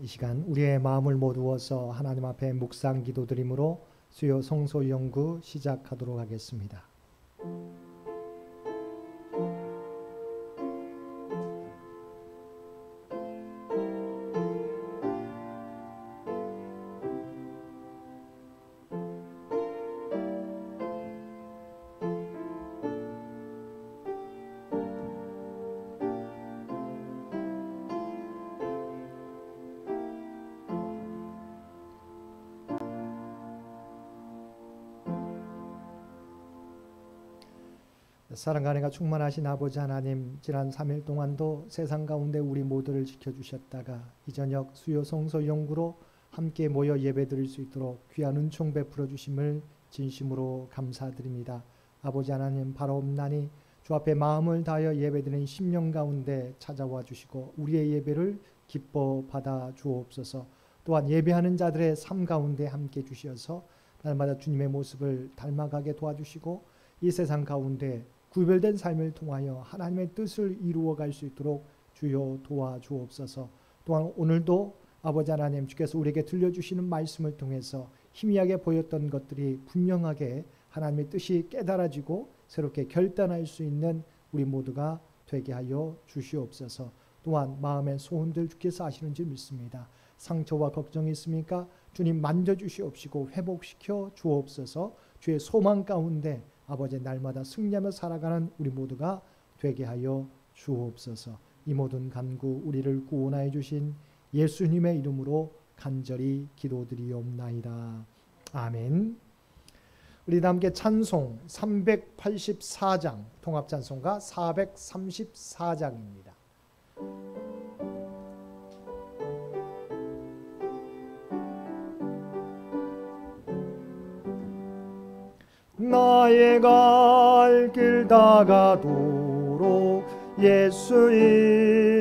이 시간 우리의 마음을 모두어서 하나님 앞에 묵상 기도드림으로 수요 성소 연구 시작하도록 하겠습니다. 사랑과 은혜가 충만하신 아버지 하나님, 지난 3일 동안도 세상 가운데 우리 모두를 지켜주셨다가 이 저녁 수요 성소 연구로 함께 모여 예배드릴 수 있도록 귀한 은총 베풀어 주심을 진심으로 감사드립니다. 아버지 하나님, 바라옵나니 주 앞에 마음을 다하여 예배드리는 심령 가운데 찾아와 주시고 우리의 예배를 기뻐 받아 주옵소서. 또한 예배하는 자들의 삶 가운데 함께 주시어서 날마다 주님의 모습을 닮아가게 도와주시고 이 세상 가운데 구별된 삶을 통하여 하나님의 뜻을 이루어갈 수 있도록 주여 도와주옵소서. 또한 오늘도 아버지 하나님, 주께서 우리에게 들려주시는 말씀을 통해서 희미하게 보였던 것들이 분명하게 하나님의 뜻이 깨달아지고 새롭게 결단할 수 있는 우리 모두가 되게 하여 주시옵소서. 또한 마음의 소원들 주께서 아시는 줄 믿습니다. 상처와 걱정이 있습니까? 주님 만져주시옵시고 회복시켜 주옵소서. 주의 소망 가운데 아버지 날마다 승리하며 살아가는 우리 모두가 되게 하여 주옵소서. 이 모든 간구 우리를 구원하여 주신 예수님의 이름으로 간절히 기도드리옵나이다. 아멘. 우리 다 함께 찬송 384장, 통합찬송가 434장입니다. 나의 갈 길 다가도록 예수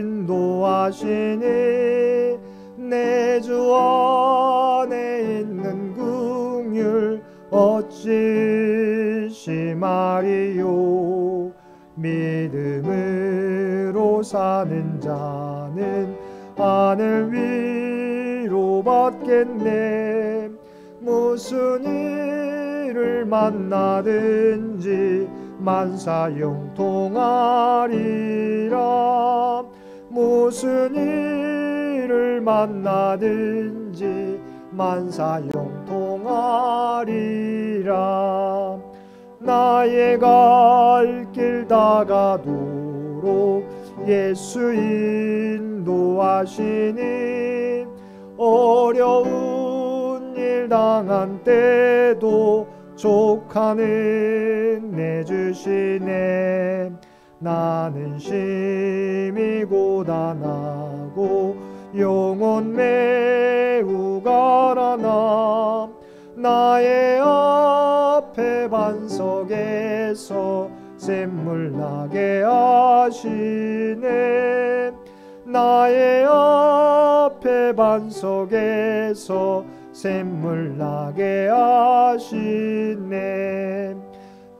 인도하시니 내 주 안에 있는 긍휼 어찌 심하리요. 믿음으로 사는 자는 하늘 위로 받겠네. 무슨 일을 만나든지 만사형통하리라. 무슨 일을 만나든지 만사형통하리라. 나의 갈 길 다가도록 예수 인도하시니 어려운 일 당한 때도 족하는 내주시네. 나는 심히 고단하고 영혼 매우 가라나 나의 앞에 반석에서 샘물 나게 하시네. 나의 앞에 반석에서 샘물 나게 하시네.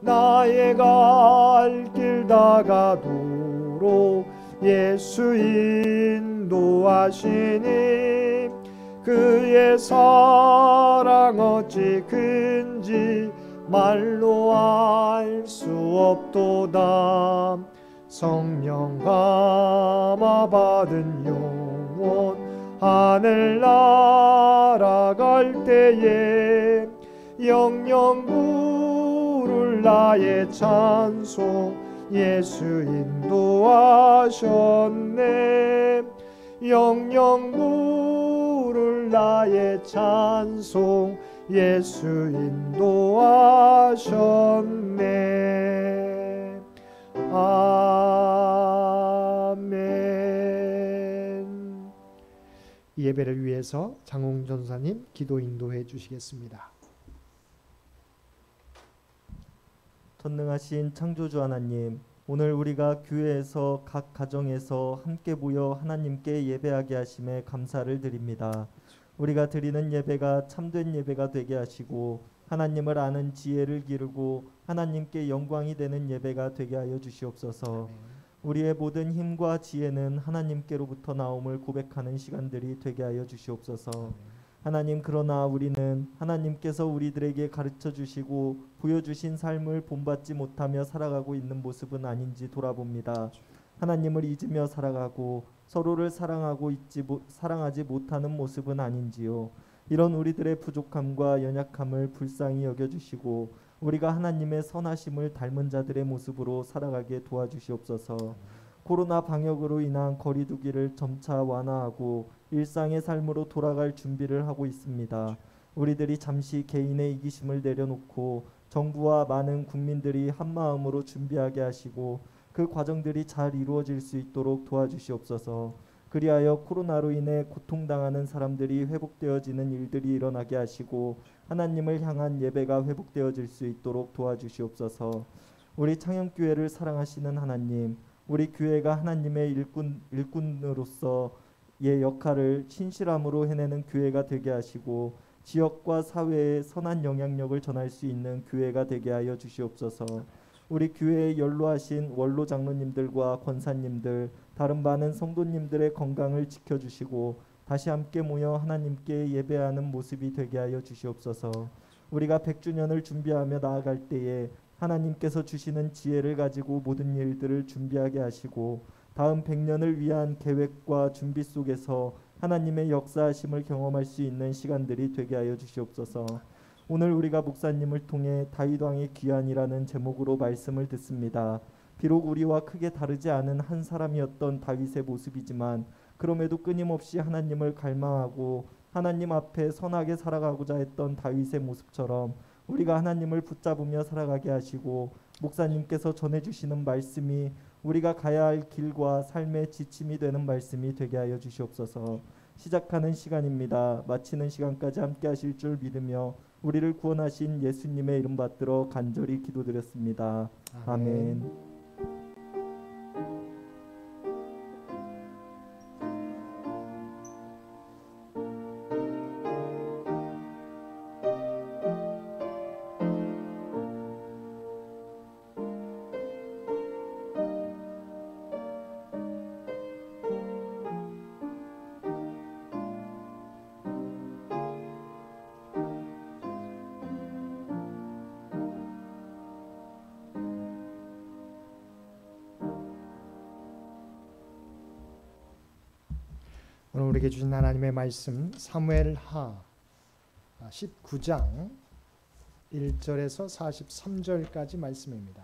나의 갈 길 다가도록 예수 인도하시니 그의 사랑 어찌 큰지 말로 알 수 없도다. 성령 감화 받은 영혼 하늘 날아갈 때에 영영 부를 나의 찬송 예수 인도하셨네. 영영 부를 나의 찬송 예수 인도하셨네. 아멘. 이 예배를 위해서 장홍 전사님 기도 인도해 주시겠습니다. 전능하신 창조주 하나님, 오늘 우리가 교회에서 각 가정에서 함께 모여 하나님께 예배하게 하심에 감사를 드립니다. 우리가 드리는 예배가 참된 예배가 되게 하시고 하나님을 아는 지혜를 기르고 하나님께 영광이 되는 예배가 되게 하여 주시옵소서. 우리의 모든 힘과 지혜는 하나님께로부터 나옴을 고백하는 시간들이 되게 하여 주시옵소서. 하나님, 그러나 우리는 하나님께서 우리들에게 가르쳐 주시고 보여주신 삶을 본받지 못하며 살아가고 있는 모습은 아닌지 돌아봅니다. 하나님을 잊으며 살아가고 서로를 사랑하지 못하는 모습은 아닌지요. 이런 우리들의 부족함과 연약함을 불쌍히 여겨주시고 우리가 하나님의 선하심을 닮은 자들의 모습으로 살아가게 도와주시옵소서. 코로나 방역으로 인한 거리두기를 점차 완화하고 일상의 삶으로 돌아갈 준비를 하고 있습니다. 우리들이 잠시 개인의 이기심을 내려놓고 정부와 많은 국민들이 한마음으로 준비하게 하시고 그 과정들이 잘 이루어질 수 있도록 도와주시옵소서. 그리하여 코로나로 인해 고통당하는 사람들이 회복되어지는 일들이 일어나게 하시고 하나님을 향한 예배가 회복되어질 수 있도록 도와주시옵소서. 우리 창현교회를 사랑하시는 하나님, 우리 교회가 하나님의 일꾼으로서의 역할을 신실함으로 해내는 교회가 되게 하시고 지역과 사회에 선한 영향력을 전할 수 있는 교회가 되게 하여 주시옵소서. 우리 교회에 연로하신 원로 장로님들과 권사님들, 다른 많은 성도님들의 건강을 지켜주시고 다시 함께 모여 하나님께 예배하는 모습이 되게 하여 주시옵소서. 우리가 100주년을 준비하며 나아갈 때에 하나님께서 주시는 지혜를 가지고 모든 일들을 준비하게 하시고 다음 100년을 위한 계획과 준비 속에서 하나님의 역사하심을 경험할 수 있는 시간들이 되게 하여 주시옵소서. 오늘 우리가 목사님을 통해 다윗 왕의 귀환이라는 제목으로 말씀을 듣습니다. 비록 우리와 크게 다르지 않은 한 사람이었던 다윗의 모습이지만 그럼에도 끊임없이 하나님을 갈망하고 하나님 앞에 선하게 살아가고자 했던 다윗의 모습처럼 우리가 하나님을 붙잡으며 살아가게 하시고 목사님께서 전해주시는 말씀이 우리가 가야 할 길과 삶의 지침이 되는 말씀이 되게 하여 주시옵소서. 시작하는 시간입니다. 마치는 시간까지 함께 하실 줄 믿으며 우리를 구원하신 예수님의 이름 받들어 간절히 기도드렸습니다. 아멘. 오늘 우리에게 주신 하나님의 말씀 사무엘하 19장 1절에서 43절까지 말씀입니다.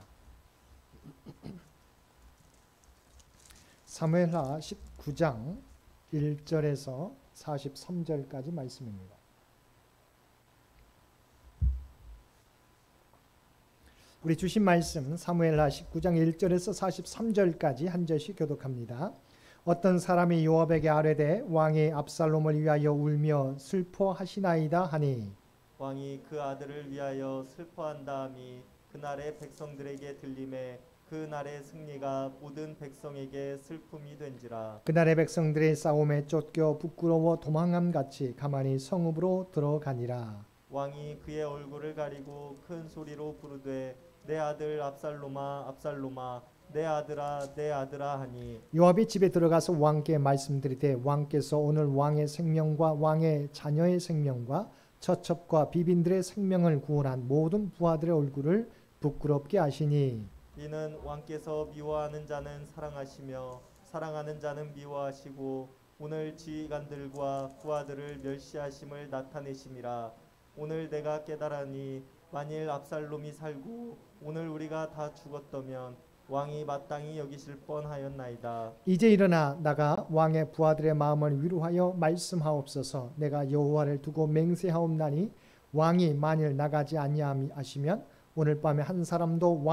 사무엘하 19장 1절에서 43절까지 말씀입니다. 우리 주신 말씀 사무엘하 19장 1절에서 43절까지 한 절씩 교독합니다. 어떤 사람이 요압에게 아뢰되 왕이 압살롬을 위하여 울며 슬퍼하시나이다 하니 왕이 그 아들을 위하여 슬퍼한다함이 그날의 백성들에게 들림에 그날의 승리가 모든 백성에게 슬픔이 된지라. 그날의 백성들의 싸움에 쫓겨 부끄러워 도망함 같이 가만히 성읍으로 들어가니라. 왕이 그의 얼굴을 가리고 큰 소리로 부르되 내 아들 압살롬아 압살롬아 내 아들아 내 아들아 하니 요압이 집에 들어가서 왕께 말씀드리되 왕께서 오늘 왕의 생명과 왕의 자녀의 생명과 처첩과 비빈들의 생명을 구원한 모든 부하들의 얼굴을 부끄럽게 하시니 이는 왕께서 미워하는 자는 사랑하시며 사랑하는 자는 미워하시고 오늘 지휘관들과 부하들을 멸시하심을 나타내심이라. 오늘 내가 깨달으니 만일 압살롬이 살고 오늘 우리가 다 죽었다면 왕이 마땅히 여기실 뻔하였나이다. 이제 일어나 나가 왕의 부하들의 마음을 위로하여 말씀하옵소서. 내가 여호와를 두고 맹세하옵나니 왕이 만일 나가지 아니하시면 오늘 밤에 한 사람도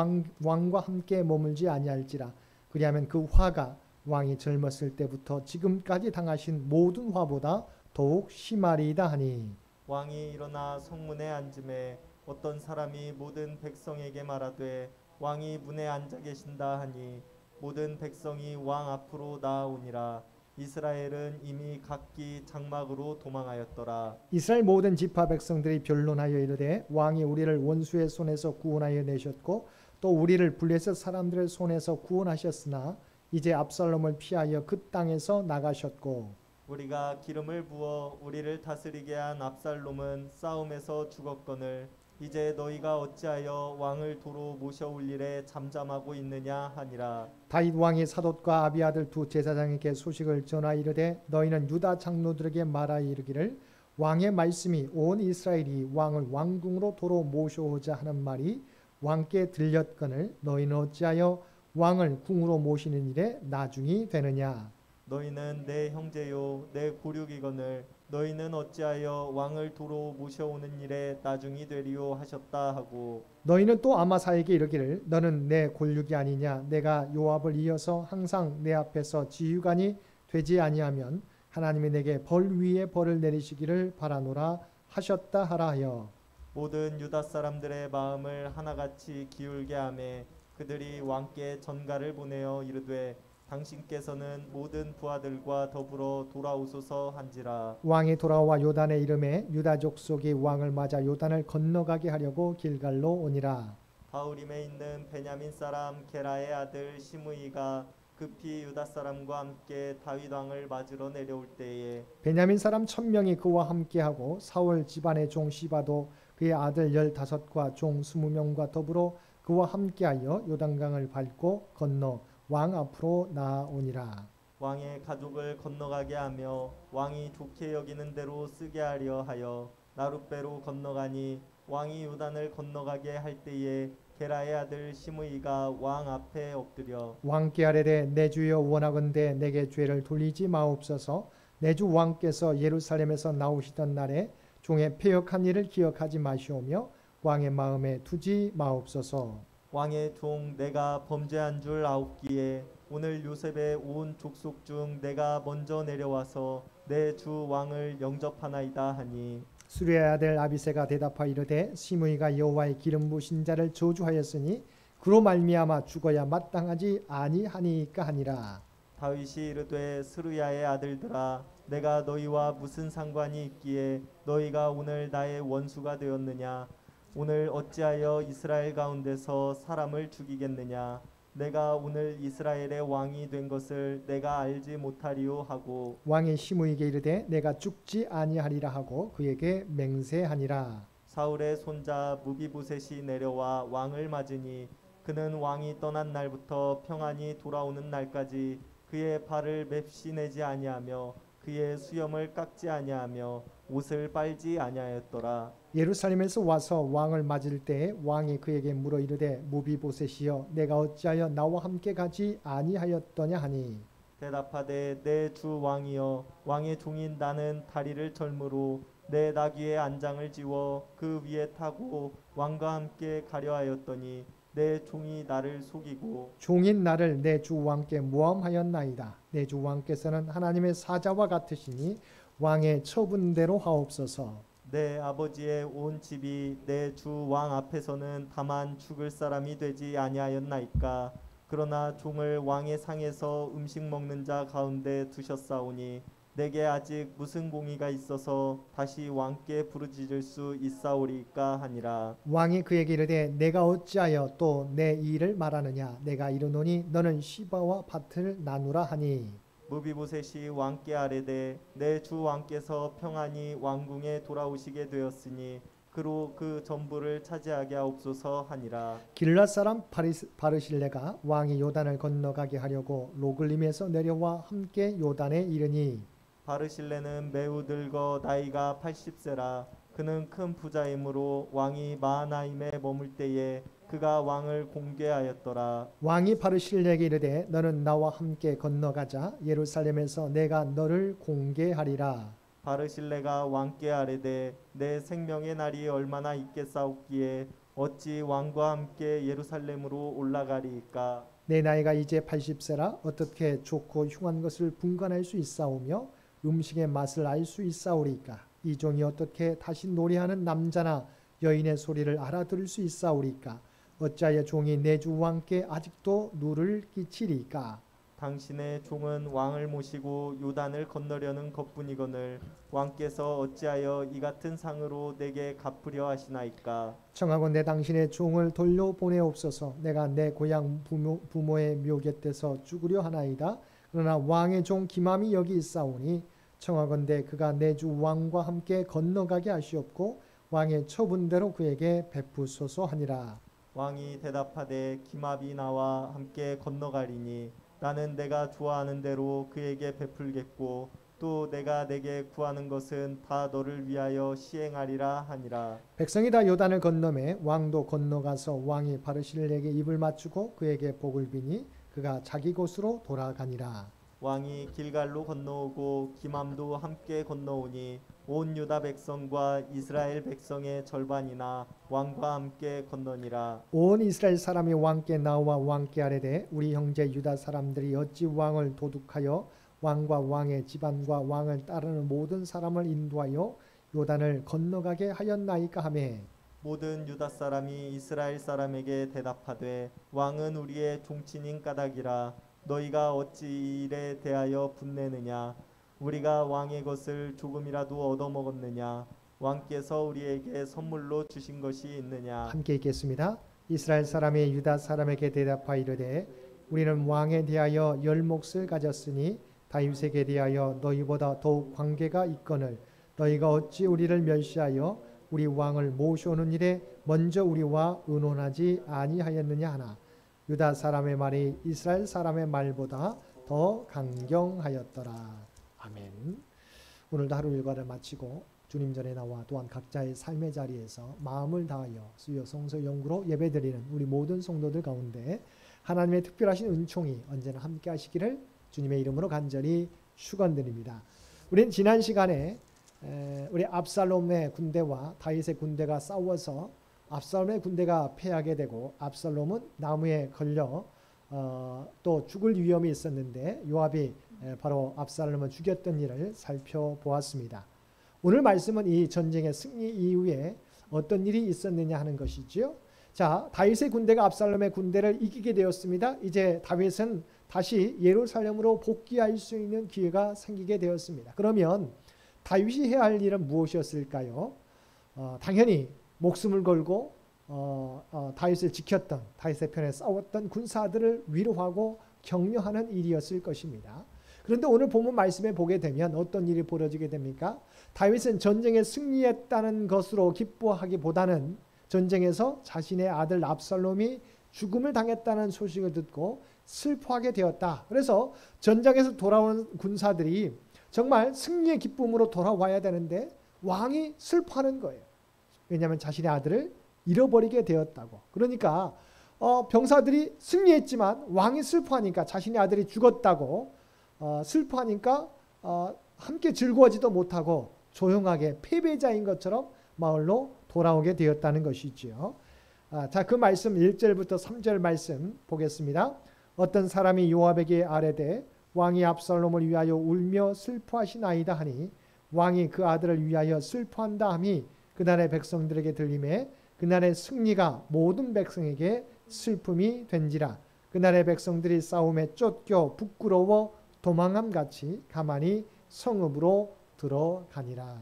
왕과 함께 머물지 아니할지라. 그리하면 그 화가 왕이 젊었을 때부터 지금까지 당하신 모든 화보다 더욱 심하리이다 하니 왕이 일어나 성문에 앉음에 어떤 사람이 모든 백성에게 말하되 왕이 문에 앉아 계신다 하니 모든 백성이 왕 앞으로 나아오니라. 이스라엘은 이미 각기 장막으로 도망하였더라. 이스라엘 모든 지파 백성들이 변론하여 이르되 왕이 우리를 원수의 손에서 구원하여 내셨고 또 우리를 블레셋 사람들의 손에서 구원하셨으나 이제 압살롬을 피하여 그 땅에서 나가셨고 우리가 기름을 부어 우리를 다스리게 한 압살롬은 싸움에서 죽었거늘 이제 너희가 어찌하여 왕을 도로 모셔올 일에 잠잠하고 있느냐 하니라. 다윗 왕이 사돗과 아비아들 두 제사장에게 소식을 전하 이르되 너희는 유다 장로들에게 말하 이르기를 왕의 말씀이 온 이스라엘이 왕을 왕궁으로 도로 모셔오자 하는 말이 왕께 들렸거늘 너희는 어찌하여 왕을 궁으로 모시는 일에 나중이 되느냐. 너희는 내 형제요 내 고륙이거늘 너희는 어찌하여 왕을 도로 모셔오는 일에 나중이 되리요 하셨다 하고 너희는 또 아마사에게 이르기를 너는 내 골육이 아니냐 내가 요압을 이어서 항상 내 앞에서 지휘관이 되지 아니하면 하나님이 내게 벌 위에 벌을 내리시기를 바라노라 하셨다 하라 하여 모든 유다 사람들의 마음을 하나같이 기울게 하매 그들이 왕께 전가를 보내어 이르되 당신께서는 모든 부하들과 더불어 돌아오소서 한지라. 왕이 돌아와 요단의 이름에 유다 족속이 왕을 맞아 요단을 건너가게 하려고 길갈로 오니라. 바울임에 있는 베냐민 사람 게라의 아들 시므이가 급히 유다 사람과 함께 다윗 왕을 맞으러 내려올 때에 베냐민 사람 1000명이 그와 함께하고 사울 집안의 종 시바도 그의 아들 15과 종 20명과 더불어 그와 함께하여 요단강을 밟고 건너 왕 앞으로 나아오니라. 왕의 가족을 건너가게 하며 왕이 좋게 여기는 대로 쓰게 하려 하여 나룻배로 건너가니 왕이 요단을 건너가게 할 때에 게라의 아들 시므이가 왕 앞에 엎드려 왕께 아뢰되 내 주여 원하건대 내게 죄를 돌리지 마옵소서. 내 주 왕께서 예루살렘에서 나오시던 날에 종의 패역한 일을 기억하지 마시오며 왕의 마음에 두지 마옵소서. 왕의 종 내가 범죄한 줄 아옵기에 오늘 요셉의 온 족속 중 내가 먼저 내려와서 내 주 왕을 영접하나이다 하니 수리의 아들 아비새가 대답하여 이르되 시므이가 여호와의 기름 부신 자를 저주하였으니 그로 말미암아 죽어야 마땅하지 아니하니까 하니라. 다윗이 이르되 스루야의 아들들아 내가 너희와 무슨 상관이 있기에 너희가 오늘 나의 원수가 되었느냐. 오늘 어찌하여 이스라엘 가운데서 사람을 죽이겠느냐. 내가 오늘 이스라엘의 왕이 된 것을 내가 알지 못하리요 하고 왕이 시므이에게 이르되 내가 죽지 아니하리라 하고 그에게 맹세하니라. 사울의 손자 무비보셋이 내려와 왕을 맞으니 그는 왕이 떠난 날부터 평안히 돌아오는 날까지 그의 발을 맵시 내지 아니하며 그의 수염을 깎지 아니하며 옷을 빨지 아니하였더라. 예루살렘에서 와서 왕을 맞을 때에 왕이 그에게 물어 이르되 무비보셋이여 내가 어찌하여 나와 함께 가지 아니하였더냐 하니 대답하되 내 주 왕이여 왕의 종인 나는 다리를 절므로 내 나귀의 안장을 지워 그 위에 타고 왕과 함께 가려 하였더니 내 종이 나를 속이고 종인 나를 내 주 왕께 모함하였나이다. 내 주 왕께서는 하나님의 사자와 같으시니 왕의 처분대로 하옵소서. 내 아버지의 온 집이 내 주 왕 앞에서는 다만 죽을 사람이 되지 아니하였나이까. 그러나 종을 왕의 상에서 음식 먹는 자 가운데 두셨사오니 내게 아직 무슨 공의가 있어서 다시 왕께 부르짖을 수 있사오리까 하니라. 왕이 그에게 이르되 내가 어찌하여 또 내 일을 말하느냐. 내가 이르노니 너는 시바와 밭을 나누라 하니 무비보셋이 왕께 아뢰되 내 주 왕께서 평안히 왕궁에 돌아오시게 되었으니 그로 그 전부를 차지하게 하옵소서 하니라. 길랏 사람 바르실레가 왕이 요단을 건너가게 하려고 로글림에서 내려와 함께 요단에 이르니 바르실레는 매우 늙어 나이가 80세라. 그는 큰 부자이므로 왕이 마하나임에 머물 때에 그가 왕을 공개하였더라. 왕이 바르실레에게 이르되 너는 나와 함께 건너가자. 예루살렘에서 내가 너를 공개하리라. 바르실레가 왕께 아뢰되 내 생명의 날이 얼마나 있겠사옵기에 어찌 왕과 함께 예루살렘으로 올라가리이까. 내 나이가 이제 80세라 어떻게 좋고 흉한 것을 분간할 수 있사오며 음식의 맛을 알 수 있사오리까. 이 종이 어떻게 다시 노래하는 남자나 여인의 소리를 알아들을 수 있사오리까. 어찌하여 종이 내 주 왕께 아직도 누를 끼치리까. 당신의 종은 왕을 모시고 요단을 건너려는 것뿐이거늘 왕께서 어찌하여 이 같은 상으로 내게 갚으려 하시나이까. 청하건대 당신의 종을 돌려보내옵소서. 내가 내 고향 부모의 묘 곁에서 죽으려 하나이다. 그러나 왕의 종 기맘이 여기 있사오니 청하건대 그가 내 주 왕과 함께 건너가게 하시옵고 왕의 처분대로 그에게 베푸소서 하니라. 왕이 대답하되 기맘이 나와 함께 건너가리니 나는 내가 좋아하는 대로 그에게 베풀겠고 또 내가 내게 구하는 것은 다 너를 위하여 시행하리라 하니라. 백성이 다 요단을 건너매 왕도 건너가서 왕이 바르실레에게 입을 맞추고 그에게 복을 비니 그가 자기 곳으로 돌아가니라. 왕이 길갈로 건너오고 기맘도 함께 건너오니 온 유다 백성과 이스라엘 백성의 절반이나 왕과 함께 건너니라. 온 이스라엘 사람이 왕께 나와 왕께 아뢰되 우리 형제 유다 사람들이 어찌 왕을 도둑하여 왕과 왕의 집안과 왕을 따르는 모든 사람을 인도하여 요단을 건너가게 하였나이까 하매 모든 유다 사람이 이스라엘 사람에게 대답하되 왕은 우리의 종친인 까닭이라. 너희가 어찌 이 일에 대하여 분내느냐. 우리가 왕의 것을 조금이라도 얻어먹었느냐. 왕께서 우리에게 선물로 주신 것이 있느냐. 함께 읽겠습니다. 이스라엘 사람이 유다 사람에게 대답하이르되 우리는 왕에 대하여 열 몫을 가졌으니 다윗에게 대하여 너희보다 더욱 관계가 있거늘 너희가 어찌 우리를 멸시하여 우리 왕을 모셔오는 일에 먼저 우리와 의논하지 아니하였느냐 하나. 유다 사람의 말이 이스라엘 사람의 말보다 더 강경하였더라. 아멘. 오늘도 하루 일과를 마치고 주님 전에 나와 또한 각자의 삶의 자리에서 마음을 다하여 수요 성서 연구로 예배드리는 우리 모든 성도들 가운데 하나님의 특별하신 은총이 언제나 함께 하시기를 주님의 이름으로 간절히 축원드립니다. 우리는 지난 시간에 우리 압살롬의 군대와 다윗의 군대가 싸워서 압살롬의 군대가 패하게 되고 압살롬은 나무에 걸려 또 죽을 위험이 있었는데 요압이 바로 압살롬을 죽였던 일을 살펴보았습니다. 오늘 말씀은 이 전쟁의 승리 이후에 어떤 일이 있었느냐 하는 것이지요. 자, 다윗의 군대가 압살롬의 군대를 이기게 되었습니다. 이제 다윗은 다시 예루살렘으로 복귀할 수 있는 기회가 생기게 되었습니다. 그러면 다윗이 해야 할 일은 무엇이었을까요? 당연히 목숨을 걸고 다윗을 지켰던 다윗의 편에 싸웠던 군사들을 위로하고 격려하는 일이었을 것입니다. 그런데 오늘 본문 말씀에 보게 되면 어떤 일이 벌어지게 됩니까? 다윗은 전쟁에 승리했다는 것으로 기뻐하기보다는 전쟁에서 자신의 아들 압살롬이 죽음을 당했다는 소식을 듣고 슬퍼하게 되었다. 그래서 전장에서 돌아온 군사들이 정말 승리의 기쁨으로 돌아와야 되는데 왕이 슬퍼하는 거예요. 왜냐하면 자신의 아들을 잃어버리게 되었다고. 그러니까 병사들이 승리했지만 왕이 슬퍼하니까 자신의 아들이 죽었다고 슬퍼하니까 함께 즐거워하지도 못하고 조용하게 패배자인 것처럼 마을로 돌아오게 되었다는 것이지요. 자, 그 말씀 1절부터 3절 말씀 보겠습니다. 어떤 사람이 요압에게 아뢰되 왕이 압살롬을 위하여 울며 슬퍼하시나이다 하니 왕이 그 아들을 위하여 슬퍼한다 함이 그날의 백성들에게 들림에 그날의 승리가 모든 백성에게 슬픔이 된지라. 그날의 백성들이 싸움에 쫓겨 부끄러워 도망함같이 가만히 성읍으로 들어가니라.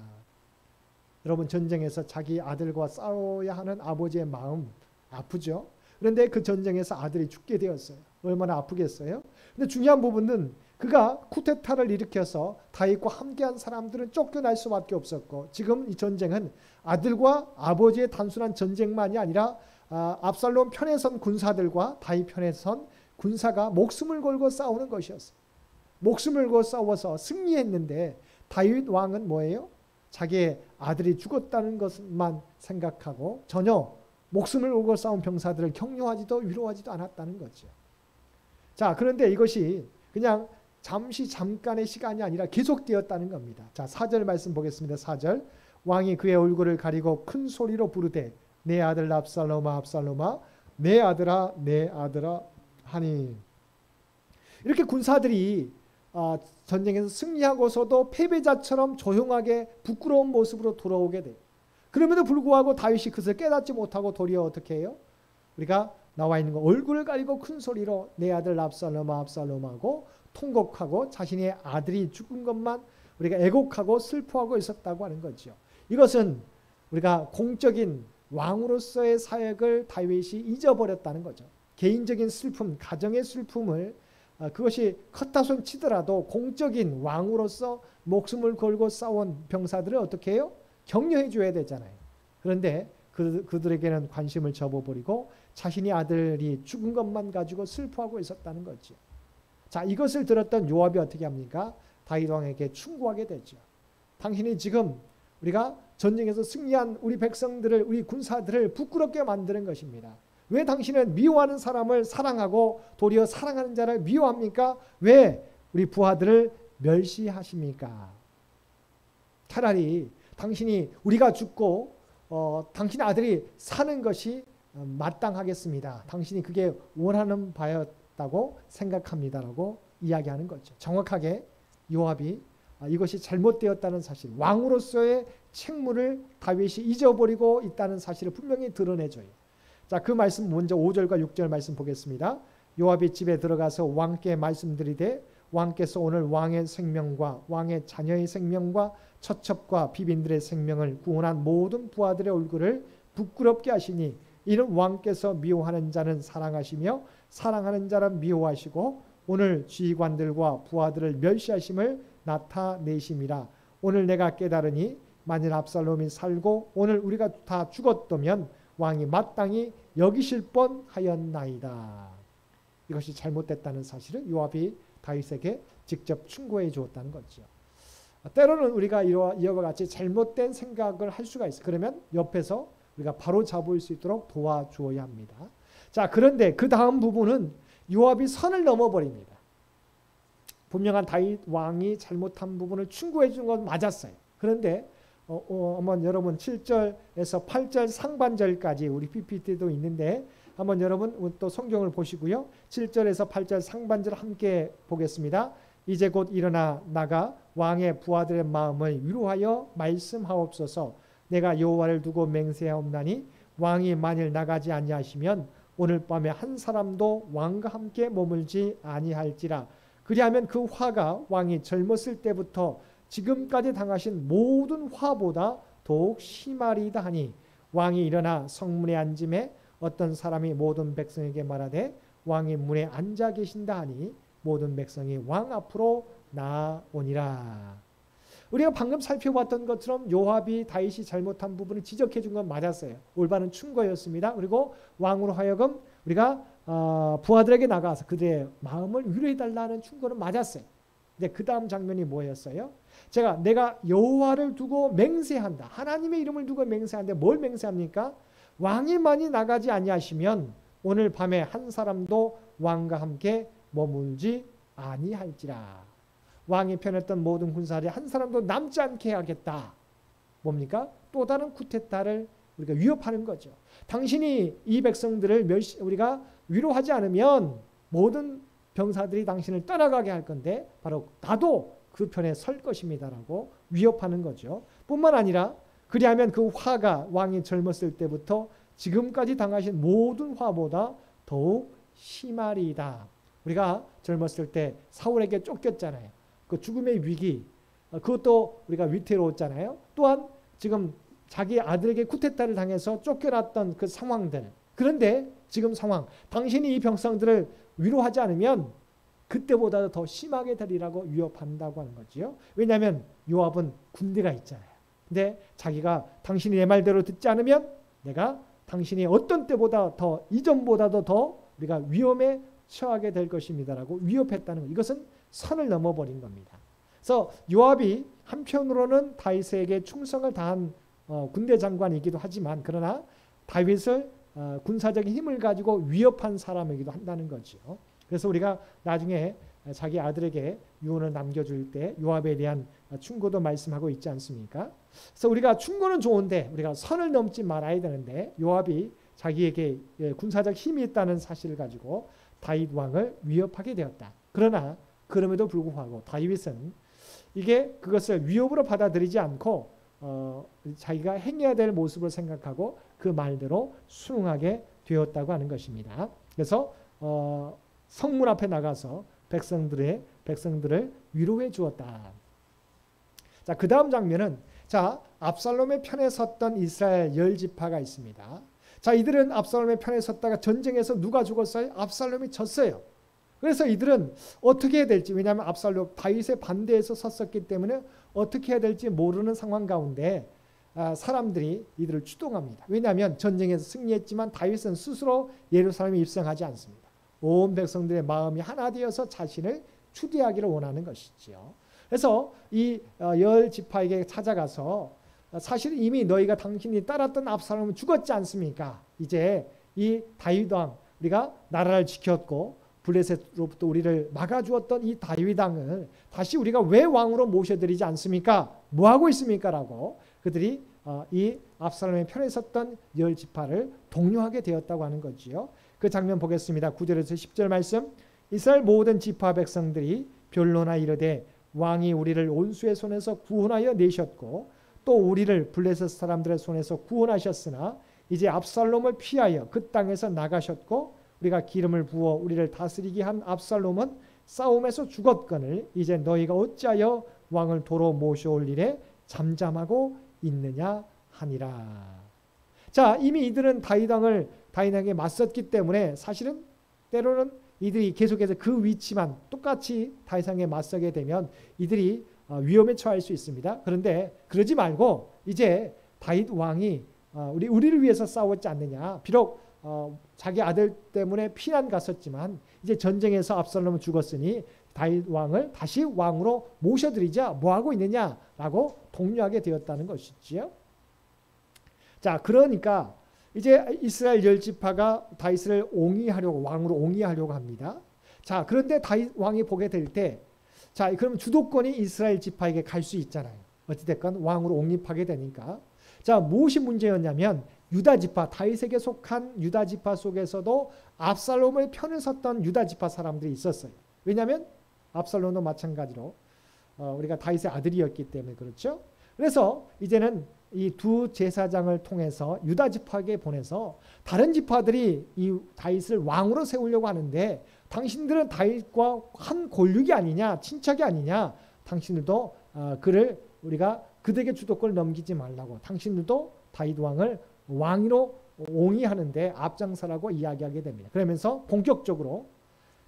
여러분, 전쟁에서 자기 아들과 싸워야 하는 아버지의 마음 아프죠. 그런데 그 전쟁에서 아들이 죽게 되었어요. 얼마나 아프겠어요. 근데 중요한 부분은 그가 쿠데타를 일으켜서 다윗과 함께한 사람들은 쫓겨날 수밖에 없었고, 지금 이 전쟁은 아들과 아버지의 단순한 전쟁만이 아니라 압살롬 편에 선 군사들과 다윗 편에 선 군사가 목숨을 걸고 싸우는 것이었어요. 목숨을 걸고 싸워서 승리했는데 다윗 왕은 뭐예요? 자기의 아들이 죽었다는 것만 생각하고 전혀 목숨을 걸고 싸운 병사들을 격려하지도 위로하지도 않았다는 거죠. 자, 그런데 이것이 그냥 잠깐의 시간이 아니라 계속되었다는 겁니다. 자, 4절 말씀 보겠습니다. 4절. 왕이 그의 얼굴을 가리고 큰 소리로 부르되 내 아들 압살롬아 압살롬아 내 아들아 내 아들아 하니. 이렇게 군사들이 전쟁에서 승리하고서도 패배자처럼 조용하게 부끄러운 모습으로 돌아오게 돼요. 그럼에도 불구하고 다윗이 그것을 깨닫지 못하고 도리어 어떻게 해요? 우리가 나와 있는 거 얼굴을 가리고 큰 소리로 내 아들 압살롬아 압살롬하고 통곡하고 자신의 아들이 죽은 것만 우리가 애곡하고 슬퍼하고 있었다고 하는 거죠. 이것은 우리가 공적인 왕으로서의 사역을 다윗이 잊어버렸다는 거죠. 개인적인 슬픔, 가정의 슬픔을 그것이 컷다손 치더라도 공적인 왕으로서 목숨을 걸고 싸운 병사들을 어떻게 해요? 격려해 줘야 되잖아요. 그런데 그들에게는 관심을 접어버리고 자신의 아들이 죽은 것만 가지고 슬퍼하고 있었다는 거죠. 자, 이것을 들었던 요압이 어떻게 합니까? 다윗 왕에게 충고하게 되죠. 당신이 지금 우리가 전쟁에서 승리한 우리 백성들을, 우리 군사들을 부끄럽게 만드는 것입니다. 왜 당신은 미워하는 사람을 사랑하고 도리어 사랑하는 자를 미워합니까? 왜 우리 부하들을 멸시하십니까? 차라리 당신이 우리가 죽고 당신의 아들이 사는 것이 마땅하겠습니다. 당신이 그게 원하는 바였다고 생각합니다라고 이야기하는 거죠. 정확하게 요압이 이것이 잘못되었다는 사실, 왕으로서의 책무를 다윗이 잊어버리고 있다는 사실을 분명히 드러내줘요. 자, 그 말씀 먼저 5절과 6절 말씀 보겠습니다. 요압이 집에 들어가서 왕께 말씀드리되 왕께서 오늘 왕의 생명과 왕의 자녀의 생명과 처첩과 비빈들의 생명을 구원한 모든 부하들의 얼굴을 부끄럽게 하시니 이는 왕께서 미워하는 자는 사랑하시며 사랑하는 자는 미워하시고 오늘 지휘관들과 부하들을 멸시하심을 나타내심이라. 오늘 내가 깨달으니 만일 압살롬이 살고 오늘 우리가 다 죽었다면 왕이 마땅히 여기실 뻔하였나이다. 이것이 잘못됐다는 사실을 요압이 다윗에게 직접 충고해 주었다는 거죠. 때로는 우리가 이와 같이 잘못된 생각을 할 수가 있어요. 그러면 옆에서 우리가 바로 잡을 수 있도록 도와주어야 합니다. 자, 그런데 그 다음 부분은 요압이 선을 넘어버립니다. 분명한 다윗 왕이 잘못한 부분을 충고해 준 건 맞았어요. 그런데 한번 여러분 7절에서 8절 상반절까지 우리 PPT도 있는데 한번 여러분 또 성경을 보시고요. 7절에서 8절 상반절 함께 보겠습니다. 이제 곧 일어나 나가 왕의 부하들의 마음을 위로하여 말씀하옵소서. 내가 여호와를 두고 맹세하옵나니 왕이 만일 나가지 아니하시면 오늘 밤에 한 사람도 왕과 함께 머물지 아니할지라. 그리하면 그 화가 왕이 젊었을 때부터 지금까지 당하신 모든 화보다 더욱 심하리이다 하니 왕이 일어나 성문에 앉음에 어떤 사람이 모든 백성에게 말하되 왕이 문에 앉아 계신다 하니 모든 백성이 왕 앞으로 나오니라. 우리가 방금 살펴봤던 것처럼 요압이 다윗이 잘못한 부분을 지적해 준 건 맞았어요. 올바른 충고였습니다. 그리고 왕으로 하여금 우리가 부하들에게 나가서 그들의 마음을 위로해 달라는 충고는 맞았어요. 근데 그 다음 장면이 뭐였어요? 내가 여호와를 두고 맹세한다. 하나님의 이름을 두고 맹세하는데 뭘 맹세합니까? 왕이 많이 나가지 아니하시면 오늘 밤에 한 사람도 왕과 함께 머물지 아니할지라. 왕이 편했던 모든 군사들이 한 사람도 남지 않게 하겠다. 뭡니까? 또 다른 쿠데타를 우리가 위협하는 거죠. 당신이 이 백성들을 우리가 위로하지 않으면 모든 병사들이 당신을 떠나가게 할 건데 바로 나도 그 편에 설 것입니다라고 위협하는 거죠. 뿐만 아니라 그리하면 그 화가 왕이 젊었을 때부터 지금까지 당하신 모든 화보다 더욱 심하리이다. 우리가 젊었을 때 사울에게 쫓겼잖아요. 그 죽음의 위기, 그것도 우리가 위태로웠잖아요. 또한 지금 자기 아들에게 쿠데타를 당해서 쫓겨났던 그 상황들. 그런데 지금 상황, 당신이 이 병상들을 위로하지 않으면 그때보다 더 심하게 되리라고 위협한다고 하는 거지요. 왜냐하면 요압은 군대가 있잖아요. 근데 자기가 당신이 내 말대로 듣지 않으면 내가 당신이 어떤 때보다 더 이전보다도 더 우리가 위험에 처하게 될 것입니다라고 위협했다는 것. 이것은 선을 넘어버린 겁니다. 그래서 요압이 한편으로는 다윗에게 충성을 다한 군대 장관이기도 하지만 그러나 다윗을 군사적인 힘을 가지고 위협한 사람이기도 한다는 거죠. 그래서 우리가 나중에 자기 아들에게 유언을 남겨줄 때 요압에 대한 충고도 말씀하고 있지 않습니까? 그래서 우리가 충고는 좋은데 우리가 선을 넘지 말아야 되는데 요압이 자기에게 군사적 힘이 있다는 사실을 가지고 다윗 왕을 위협하게 되었다. 그러나 그럼에도 불구하고 다윗은 그것을 위협으로 받아들이지 않고 자기가 행해야 될 모습을 생각하고 그 말대로 순응하게 되었다고 하는 것입니다. 그래서 성문 앞에 나가서 백성들을 위로해 주었다. 자, 그 다음 장면은 자, 압살롬의 편에 섰던 이스라엘 10지파가 있습니다. 자, 이들은 압살롬의 편에 섰다가 전쟁에서 누가 죽었어요? 압살롬이 졌어요. 그래서 이들은 어떻게 해야 될지, 왜냐하면 압살롬 다윗의 반대에서 섰었기 때문에 어떻게 해야 될지 모르는 상황 가운데 사람들이 이들을 추동합니다. 왜냐하면 전쟁에서 승리했지만 다윗은 스스로 예루살렘에 입성하지 않습니다. 온 백성들의 마음이 하나 되어서 자신을 추대하기를 원하는 것이지요. 그래서 이 10지파에게 찾아가서 사실 이미 너희가 당신이 따랐던 압살롬은 죽었지 않습니까? 이제 이 다윗 왕, 우리가 나라를 지켰고 블레셋로부터 우리를 막아주었던 이 다윗 왕을 다시 우리가 왜 왕으로 모셔드리지 않습니까? 뭐 하고 있습니까? 라고 그들이 이 압살롬의 편에 섰던 10지파를 독려하게 되었다고 하는 거지요. 그 장면 보겠습니다. 9절에서 10절 말씀. 이스라엘 모든 지파 백성들이 변론하 이르되 왕이 우리를 온수의 손에서 구원하여 내셨고 또 우리를 블레셋 사람들의 손에서 구원하셨으나 이제 압살롬을 피하여 그 땅에서 나가셨고 우리가 기름을 부어 우리를 다스리게 한 압살롬은 싸움에서 죽었거늘 이제 너희가 어찌하여 왕을 도로 모셔올 일에 잠잠하고 있느냐 하니라. 자, 이미 이들은 다윗왕에게 맞섰기 때문에 사실은 때로는 이들이 계속해서 그 위치만 똑같이 다윗왕에 맞서게 되면 이들이 위험에 처할 수 있습니다. 그런데 그러지 말고 이제 다윗 왕이 우리를 위해서 싸웠지 않느냐. 비록 자기 아들 때문에 피난 갔었지만 이제 전쟁에서 압살롬은 죽었으니 다윗 왕을 다시 왕으로 모셔드리자. 뭐 하고 있느냐라고 독려하게 되었다는 것이지요. 자, 그러니까 이제 이스라엘 10지파가 다윗을 왕으로 옹이하려고 합니다. 자, 그런데 다윗 왕이 보게 될 때, 자, 그럼 주도권이 이스라엘 지파에게 갈 수 있잖아요. 어찌됐건 왕으로 옹립하게 되니까. 자, 무엇이 문제였냐면 유다 지파, 다윗에게 속한 유다 지파 속에서도 압살롬의 편을 섰던 유다 지파 사람들이 있었어요. 왜냐하면 압살롬도 마찬가지로 우리가 다윗의 아들이었기 때문에 그렇죠. 그래서 이제는 이 두 제사장을 통해서 유다 지파에게 보내서 다른 지파들이 이 다윗을 왕으로 세우려고 하는데 당신들은 다윗과 한 골육이 아니냐, 친척이 아니냐, 당신들도 우리가 그들에게 주도권을 넘기지 말라고, 당신들도 다윗 왕을 왕위로 옹이하는데 앞장서라고 이야기하게 됩니다. 그러면서 본격적으로